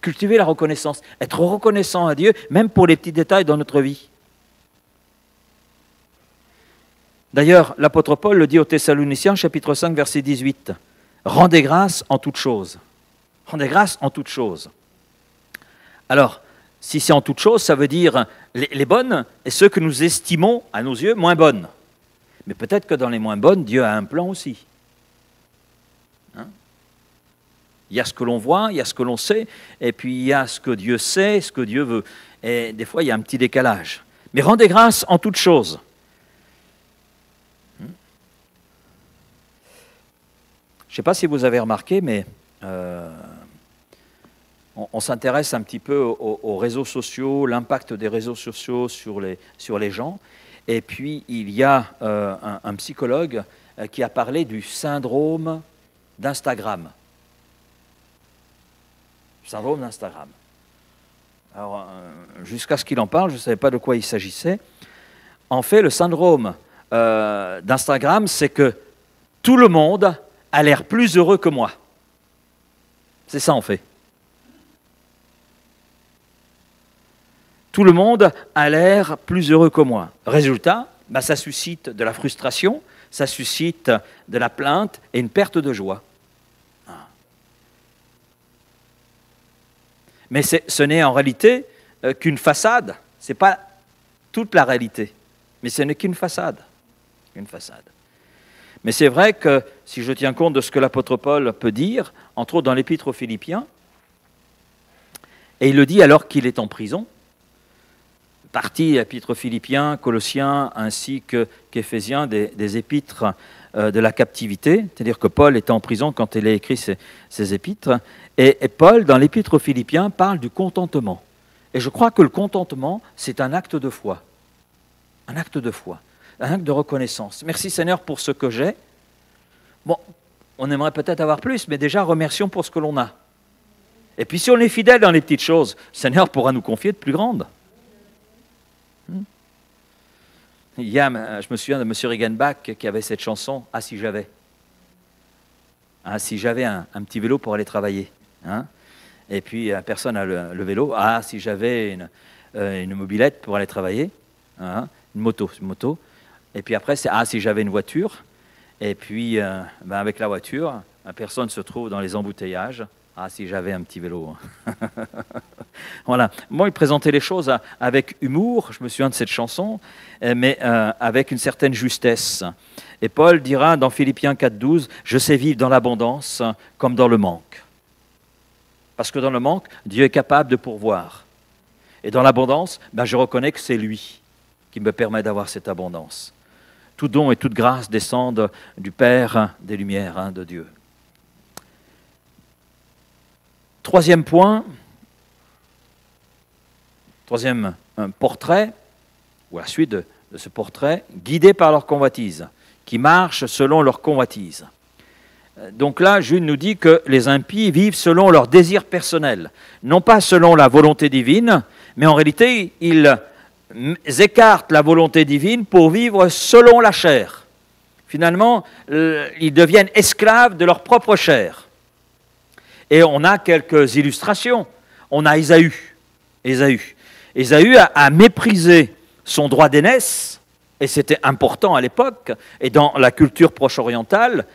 Speaker 1: Cultiver la reconnaissance, être reconnaissant à Dieu, même pour les petits détails dans notre vie. D'ailleurs, l'apôtre Paul le dit aux Thessaloniciens, chapitre 5, verset 18. « Rendez grâce en toutes choses. » Rendez grâce en toutes choses. Alors, si c'est en toutes choses, ça veut dire les bonnes et ceux que nous estimons, à nos yeux, moins bonnes. Mais peut-être que dans les moins bonnes, Dieu a un plan aussi. Il y a ce que l'on voit, il y a ce que l'on sait, et puis il y a ce que Dieu sait, ce que Dieu veut. Et des fois, il y a un petit décalage. Mais rendez grâce en toutes choses. Je ne sais pas si vous avez remarqué, mais on s'intéresse un petit peu aux réseaux sociaux, l'impact des réseaux sociaux sur les gens. Et puis, il y a un psychologue qui a parlé du syndrome d'Instagram. Syndrome d'Instagram. Alors, jusqu'à ce qu'il en parle, je ne savais pas de quoi il s'agissait. En fait, le syndrome d'Instagram, c'est que tout le monde a l'air plus heureux que moi. C'est ça, en fait. Tout le monde a l'air plus heureux que moi. Résultat, ça suscite de la frustration, ça suscite de la plainte et une perte de joie. Mais ce n'est en réalité qu'une façade. Ce n'est pas toute la réalité. Mais ce n'est qu'une façade. Une façade. Mais c'est vrai que si je tiens compte de ce que l'apôtre Paul peut dire, entre autres dans l'Épître aux Philippiens, et il le dit alors qu'il est en prison, partie Épître aux Philippiens, Colossiens ainsi qu'Éphésiens, des épîtres de la captivité, c'est-à-dire que Paul était en prison quand il a écrit ces épîtres, et Paul, dans l'Épître aux Philippiens, parle du contentement. Et je crois que le contentement, c'est un acte de foi. Un acte de foi, un acte de reconnaissance. Merci Seigneur pour ce que j'ai. Bon, on aimerait peut-être avoir plus, mais déjà remercions pour ce que l'on a. Et puis si on est fidèle dans les petites choses, Seigneur pourra nous confier de plus grandes. Il y a, je me souviens de M. Regenbach qui avait cette chanson « Ah si j'avais ». Ah, si j'avais un petit vélo pour aller travailler. Hein. Et puis personne n'a le vélo. Ah si j'avais une mobilette pour aller travailler. Hein. Une moto. Et puis après c'est « Ah si j'avais une voiture ». Et puis avec la voiture, personne ne se trouve dans les embouteillages. Ah, si j'avais un petit vélo. Voilà. Moi, il présentait les choses avec humour, je me souviens de cette chanson, mais avec une certaine justesse. Et Paul dira dans Philippiens 4,12, « Je sais vivre dans l'abondance comme dans le manque. » Parce que dans le manque, Dieu est capable de pourvoir. Et dans l'abondance, je reconnais que c'est lui qui me permet d'avoir cette abondance. Tout don et toute grâce descendent du Père des Lumières, de Dieu. Troisième point, troisième portrait, ou la suite de ce portrait, guidés par leur convoitise, qui marchent selon leur convoitise. Donc là, Jude nous dit que les impies vivent selon leur désir personnel, non pas selon la volonté divine, mais en réalité, ils écartent la volonté divine pour vivre selon la chair. Finalement, ils deviennent esclaves de leur propre chair. Et on a quelques illustrations. On a Ésaü. Ésaü a méprisé son droit d'aînesse, et c'était important à l'époque, et dans la culture proche-orientale,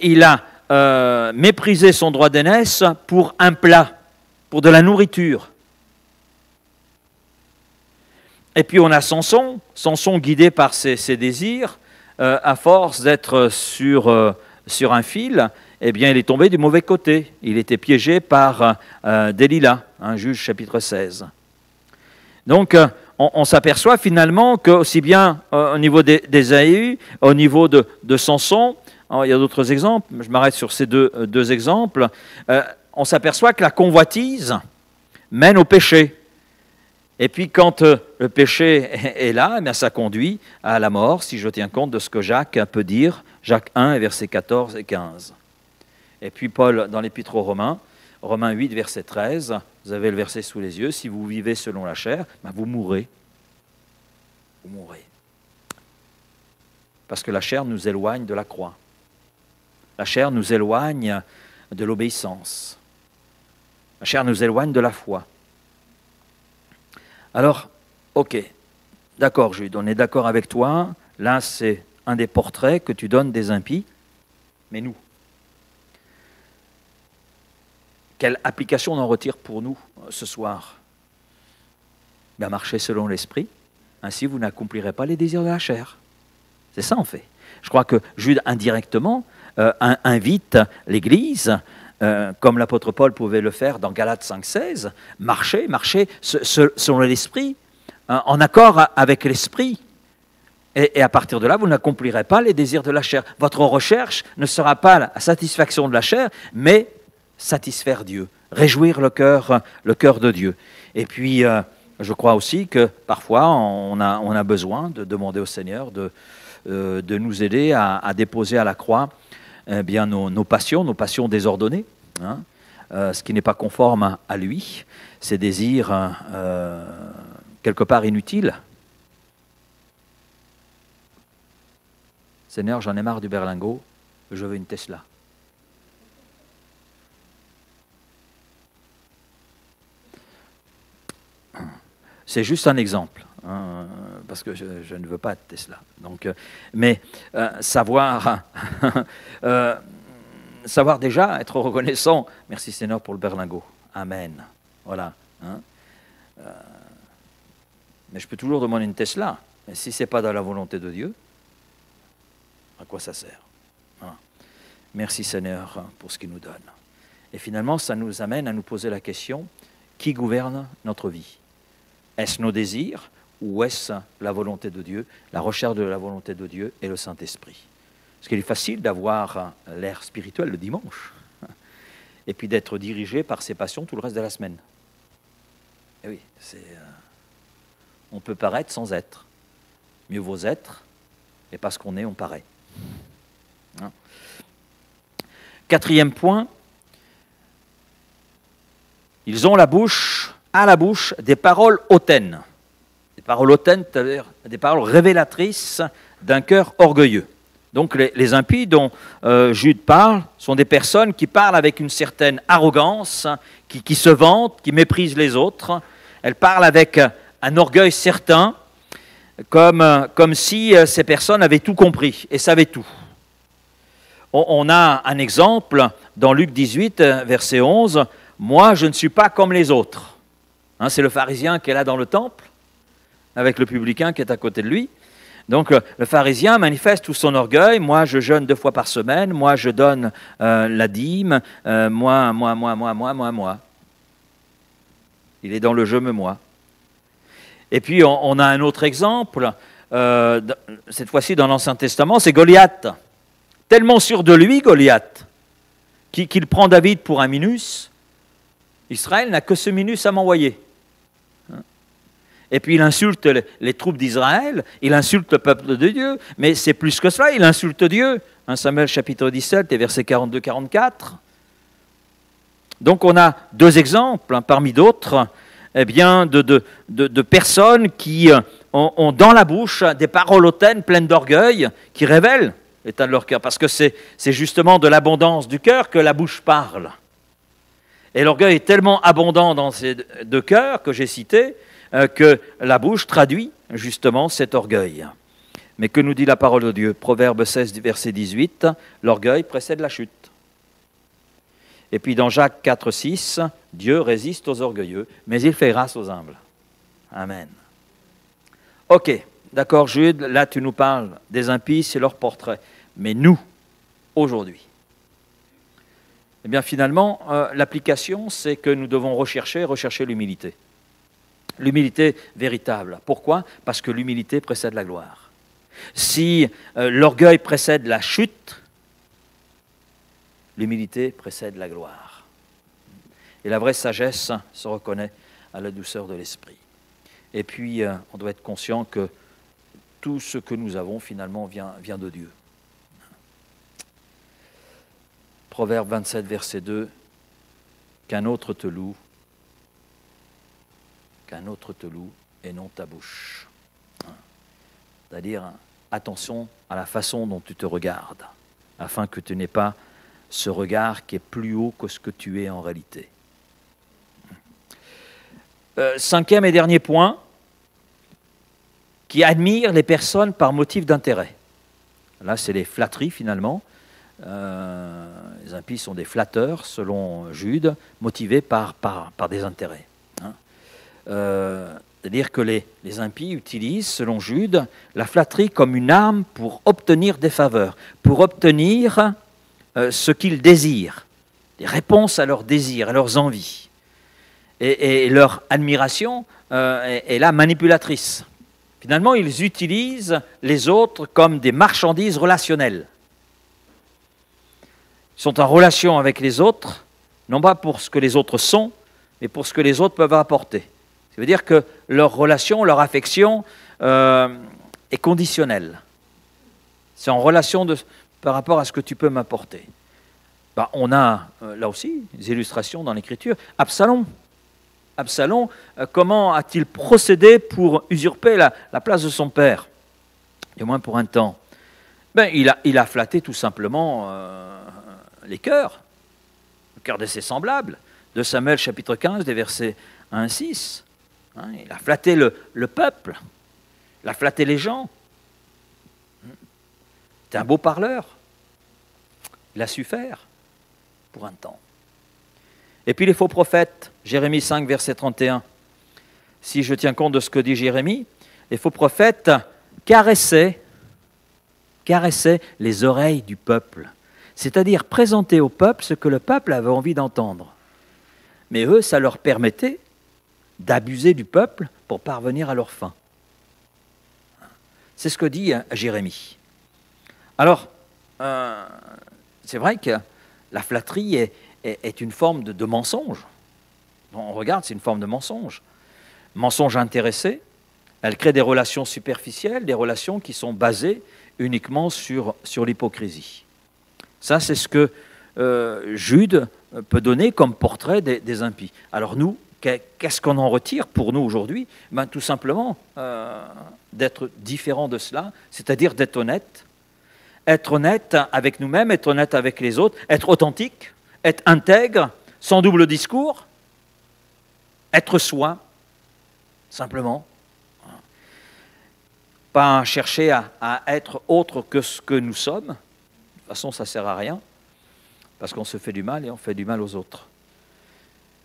Speaker 1: il a méprisé son droit d'aînesse pour un plat, pour de la nourriture. Et puis on a Samson guidé par ses désirs, à force d'être sur un fil, eh bien, il est tombé du mauvais côté. Il était piégé par Delilah, Juge chapitre 16. Donc, on s'aperçoit finalement qu'aussi bien au niveau d'Ésaü, au niveau de Samson, il y a d'autres exemples, je m'arrête sur ces deux exemples, on s'aperçoit que la convoitise mène au péché. Et puis, quand le péché est là, eh bien, ça conduit à la mort, si je tiens compte de ce que Jacques peut dire, Jacques 1, versets 14 et 15. Et puis Paul, dans l'Épître aux Romains, Romains 8, verset 13, vous avez le verset sous les yeux, si vous vivez selon la chair, vous mourrez. Vous mourrez. Parce que la chair nous éloigne de la croix. La chair nous éloigne de l'obéissance. La chair nous éloigne de la foi. Alors, ok, d'accord Jude, on est d'accord avec toi, là c'est un des portraits que tu donnes des impies, mais nous, quelle application on en retire pour nous ce soir? Marchez selon l'esprit, ainsi vous n'accomplirez pas les désirs de la chair. C'est ça en fait. Je crois que Jude indirectement invite l'Église, comme l'apôtre Paul pouvait le faire dans Galates 5,16, marchez selon l'esprit, en accord avec l'esprit. Et à partir de là, vous n'accomplirez pas les désirs de la chair. Votre recherche ne sera pas la satisfaction de la chair, mais satisfaire Dieu, réjouir le cœur de Dieu. Et puis, je crois aussi que parfois, on a besoin de demander au Seigneur de nous aider à déposer à la croix nos passions désordonnées, ce qui n'est pas conforme à lui, ces désirs quelque part inutiles. Seigneur, j'en ai marre du berlingot, je veux une Tesla. C'est juste un exemple, hein, parce que je ne veux pas de Tesla. Donc, mais savoir déjà, être reconnaissant, merci Seigneur pour le berlingot. Amen. Voilà. Hein. Mais je peux toujours demander une Tesla. Mais si ce n'est pas dans la volonté de Dieu, à quoi ça sert? Voilà. Merci Seigneur pour ce qu'il nous donne. Et finalement, ça nous amène à nous poser la question, qui gouverne notre vie? Est-ce nos désirs ou est-ce la volonté de Dieu, la recherche de la volonté de Dieu et le Saint-Esprit? Parce qu'il est facile d'avoir l'air spirituel le dimanche et puis d'être dirigé par ses passions tout le reste de la semaine. Et oui, on peut paraître sans être. Mieux vaut être, et parce qu'on est, on paraît. Hein? Quatrième point, ils ont à la bouche des paroles hautaines. Des paroles hautaines, c'est-à-dire des paroles révélatrices d'un cœur orgueilleux. Donc les impies dont Jude parle sont des personnes qui parlent avec une certaine arrogance, qui se vantent, qui méprisent les autres. Elles parlent avec un orgueil certain, comme si ces personnes avaient tout compris et savaient tout. On a un exemple dans Luc 18, verset 11. « Moi, je ne suis pas comme les autres. » Hein, c'est le pharisien qui est là dans le temple, avec le publicain qui est à côté de lui. Donc le pharisien manifeste tout son orgueil. Moi, je jeûne 2 fois par semaine. Moi, je donne la dîme. Moi. Il est dans le « je me moi ». Et puis, on a un autre exemple, cette fois-ci dans l'Ancien Testament, c'est Goliath. Tellement sûr de lui, Goliath, qu'il prend David pour un minus. Israël n'a que ce minus à m'envoyer. Et puis il insulte les troupes d'Israël, il insulte le peuple de Dieu, mais c'est plus que cela, il insulte Dieu. 1 Samuel chapitre 17 et versets 42-44. Donc on a 2 exemples, parmi d'autres, eh bien, de personnes qui ont dans la bouche des paroles hautaines pleines d'orgueil, qui révèlent l'état de leur cœur, parce que c'est justement de l'abondance du cœur que la bouche parle. Et l'orgueil est tellement abondant dans ces 2 cœurs que j'ai cités, que la bouche traduit justement cet orgueil. Mais que nous dit la parole de Dieu? Proverbe 16, verset 18, l'orgueil précède la chute. Et puis dans Jacques 4, 6, Dieu résiste aux orgueilleux, mais il fait grâce aux humbles. Amen. Ok, d'accord Jude, là tu nous parles des impies, c'est leur portrait. Mais nous, aujourd'hui, eh bien finalement, l'application, c'est que nous devons rechercher l'humilité. L'humilité véritable. Pourquoi? Parce que l'humilité précède la gloire. Si l'orgueil précède la chute, l'humilité précède la gloire. Et la vraie sagesse se reconnaît à la douceur de l'esprit. Et puis, on doit être conscient que tout ce que nous avons, finalement, vient de Dieu. Proverbe 27, verset 2, « Qu'un autre te loue, et non ta bouche. » C'est-à-dire, attention à la façon dont tu te regardes, afin que tu n'aies pas ce regard qui est plus haut que ce que tu es en réalité. 5e et dernier point, qui admire les personnes par motif d'intérêt. Là, c'est les flatteries finalement. Les impies sont des flatteurs, selon Jude, motivés par des intérêts. C'est-à-dire que les impies utilisent, selon Jude, la flatterie comme une arme pour obtenir des faveurs, pour obtenir ce qu'ils désirent, des réponses à leurs désirs, à leurs envies. Et leur admiration est là manipulatrice. Finalement, ils utilisent les autres comme des marchandises relationnelles. Ils sont en relation avec les autres, non pas pour ce que les autres sont, mais pour ce que les autres peuvent apporter. Ça veut dire que leur relation, leur affection est conditionnelle. C'est en relation par rapport à ce que tu peux m'apporter. On a là aussi des illustrations dans l'Écriture. Absalom, comment a-t-il procédé pour usurper la place de son père? Du moins pour un temps. Ben, il a flatté tout simplement les cœurs, le cœur de ses semblables. De Samuel chapitre 15, des versets 1 à 6. Hein, il a flatté le peuple, il a flatté les gens. C'est un beau parleur. Il a su faire pour un temps. Et puis les faux prophètes, Jérémie 5, verset 31. Si je tiens compte de ce que dit Jérémie, les faux prophètes caressaient les oreilles du peuple. C'est-à-dire présenter au peuple ce que le peuple avait envie d'entendre. Mais eux, ça leur permettait d'abuser du peuple pour parvenir à leur fin. C'est ce que dit Jérémie. Alors, c'est vrai que la flatterie est une forme de mensonge. On regarde, c'est une forme de mensonge. Mensonge intéressé, elle crée des relations superficielles, des relations qui sont basées uniquement sur l'hypocrisie. Ça, c'est ce que Jude peut donner comme portrait des impies. Alors nous, qu'est-ce qu'on en retire pour nous aujourd'hui? Ben, tout simplement d'être différent de cela, c'est-à-dire d'être honnête. Être honnête avec nous-mêmes, être honnête avec les autres, être authentique, être intègre, sans double discours, être soi, simplement. Pas chercher à être autre que ce que nous sommes. De toute façon, ça ne sert à rien, parce qu'on se fait du mal et on fait du mal aux autres.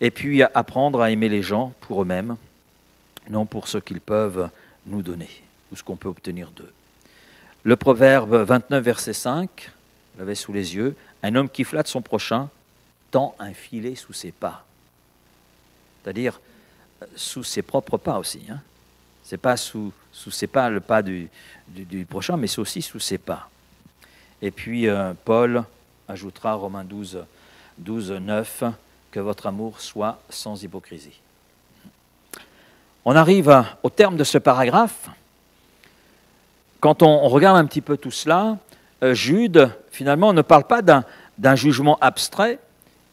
Speaker 1: Et puis apprendre à aimer les gens pour eux-mêmes, non pour ce qu'ils peuvent nous donner, ou ce qu'on peut obtenir d'eux. Le proverbe 29, verset 5, vous l'avez sous les yeux, « Un homme qui flatte son prochain tend un filet sous ses pas. » C'est-à-dire sous ses propres pas aussi. Hein. Ce n'est pas sous ses pas, le pas du prochain, mais c'est aussi sous ses pas. Et puis Paul ajoutera, Romains 12, 9, que votre amour soit sans hypocrisie. On arrive au terme de ce paragraphe. Quand on regarde un petit peu tout cela, Jude, finalement, ne parle pas d'un jugement abstrait,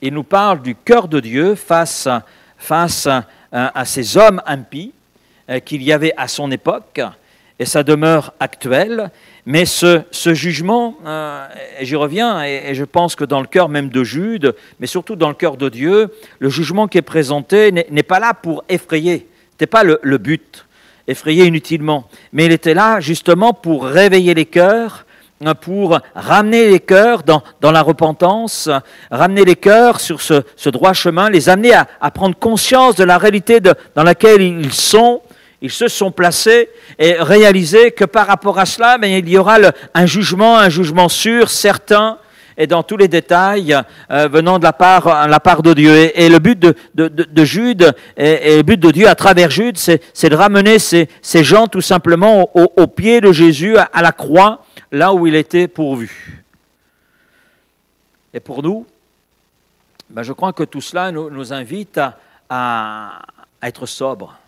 Speaker 1: il nous parle du cœur de Dieu face à ces hommes impies qu'il y avait à son époque, et ça demeure actuel, mais ce jugement, et j'y reviens, et je pense que dans le cœur même de Jude, mais surtout dans le cœur de Dieu, le jugement qui est présenté n'est pas là pour effrayer, ce n'était pas le but, effrayer inutilement, mais il était là justement pour réveiller les cœurs, pour ramener les cœurs dans la repentance, ramener les cœurs sur ce droit chemin, les amener à prendre conscience de la réalité dans laquelle ils se sont placés et réaliser que par rapport à cela, il y aura un jugement sûr, certain, et dans tous les détails venant de la part de Dieu. Et le but de Jude, et le but de Dieu à travers Jude, c'est de ramener ces gens tout simplement au pied de Jésus, à la croix, là où il était pourvu. Et pour nous, je crois que tout cela nous invite à être sobres,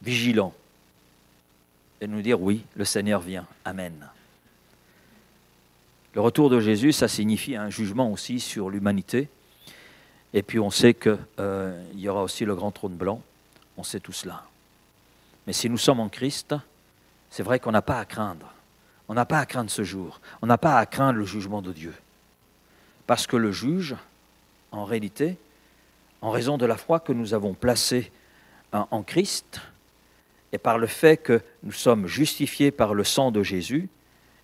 Speaker 1: vigilants, et nous dire oui, le Seigneur vient. Amen. Le retour de Jésus, ça signifie un jugement aussi sur l'humanité. Et puis on sait qu'il y aura aussi le grand trône blanc. On sait tout cela. Mais si nous sommes en Christ, c'est vrai qu'on n'a pas à craindre. On n'a pas à craindre ce jour. On n'a pas à craindre le jugement de Dieu. Parce que le juge, en réalité, en raison de la foi que nous avons placée en Christ, et par le fait que nous sommes justifiés par le sang de Jésus,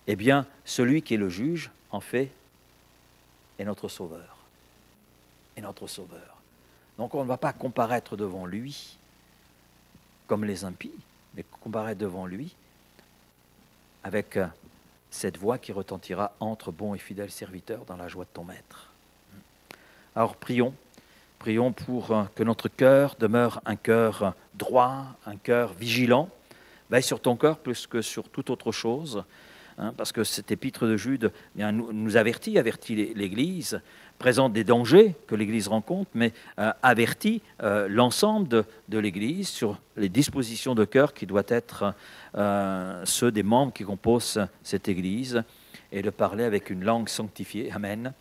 Speaker 1: eh bien, celui qui est le juge, en fait, est notre sauveur. Est notre sauveur. Donc on ne va pas comparaître devant lui comme les impies, mais comparaître devant lui avec cette voix qui retentira entre bons et fidèles serviteurs dans la joie de ton maître. Alors prions pour que notre cœur demeure un cœur droit, un cœur vigilant. Veille sur ton cœur plus que sur toute autre chose. Parce que cet épître de Jude nous avertit l'Église, présente des dangers que l'Église rencontre, mais avertit l'ensemble de l'Église sur les dispositions de cœur qui doivent être ceux des membres qui composent cette Église, et de parler avec une langue sanctifiée, amen,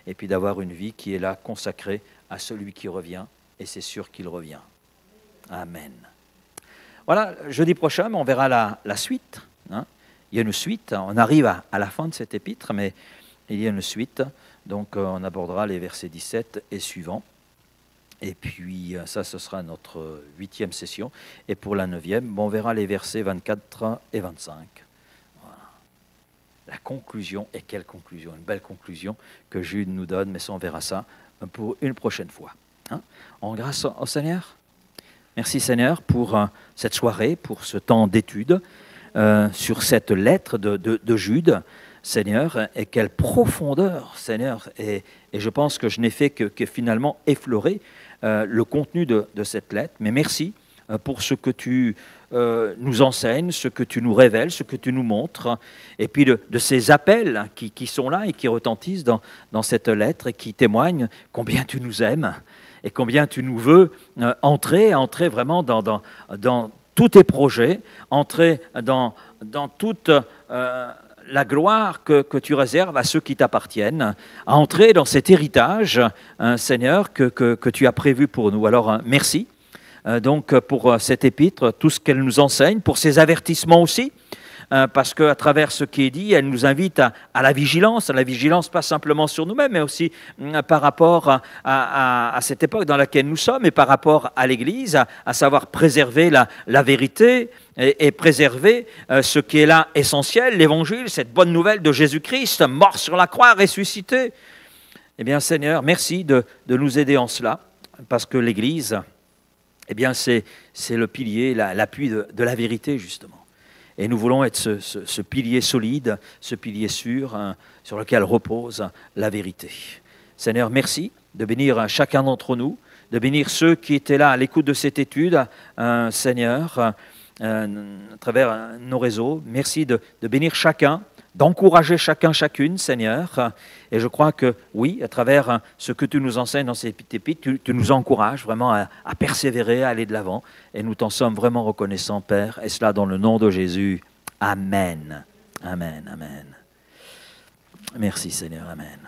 Speaker 1: et puis d'avoir une vie qui est là consacrée à celui qui revient, et c'est sûr qu'il revient. Amen. Voilà, jeudi prochain, on verra la suite. il y a une suite. On arrive à la fin de cet épître, mais il y a une suite. Donc on abordera les versets 17 et suivants. Et puis ça, ce sera notre 8e session. Et pour la 9e, bon, on verra les versets 24 et 25. Voilà. La conclusion, et quelle conclusion, une belle conclusion que Jude nous donne, mais ça, on verra ça pour une prochaine fois. Hein? En grâce au Seigneur. Merci Seigneur pour cette soirée, pour ce temps d'étude sur cette lettre de Jude. Seigneur, et quelle profondeur, Seigneur, et je pense que je n'ai fait que finalement effleurer le contenu de cette lettre, mais merci pour ce que tu nous enseignes, ce que tu nous révèles, ce que tu nous montres, et puis de ces appels qui sont là et qui retentissent dans cette lettre et qui témoignent combien tu nous aimes et combien tu nous veux entrer vraiment dans tous tes projets, entrer dans toute la gloire que tu réserves à ceux qui t'appartiennent, à entrer dans cet héritage, Seigneur, que tu as prévu pour nous. Alors, merci donc pour cette épître, tout ce qu'elle nous enseigne, pour ces avertissements aussi, parce qu'à travers ce qui est dit, elle nous invite à la vigilance pas simplement sur nous-mêmes, mais aussi par rapport à cette époque dans laquelle nous sommes et par rapport à l'Église, à savoir préserver la vérité et préserver ce qui est là essentiel, l'Évangile, cette bonne nouvelle de Jésus-Christ, mort sur la croix, ressuscité. Eh bien Seigneur, merci de nous aider en cela, parce que l'Église, eh bien c'est le pilier, l'appui de la vérité justement. Et nous voulons être ce pilier solide, ce pilier sûr, sur lequel repose la vérité. Seigneur, merci de bénir chacun d'entre nous, de bénir ceux qui étaient là à l'écoute de cette étude, Seigneur, à travers nos réseaux. Merci de bénir chacun, d'encourager chacune, Seigneur. Et je crois que, oui, à travers ce que tu nous enseignes dans cette épître, tu nous encourages vraiment à persévérer, à aller de l'avant. Et nous t'en sommes vraiment reconnaissants, Père. Et cela dans le nom de Jésus. Amen. Amen, amen. Merci, Seigneur. Amen.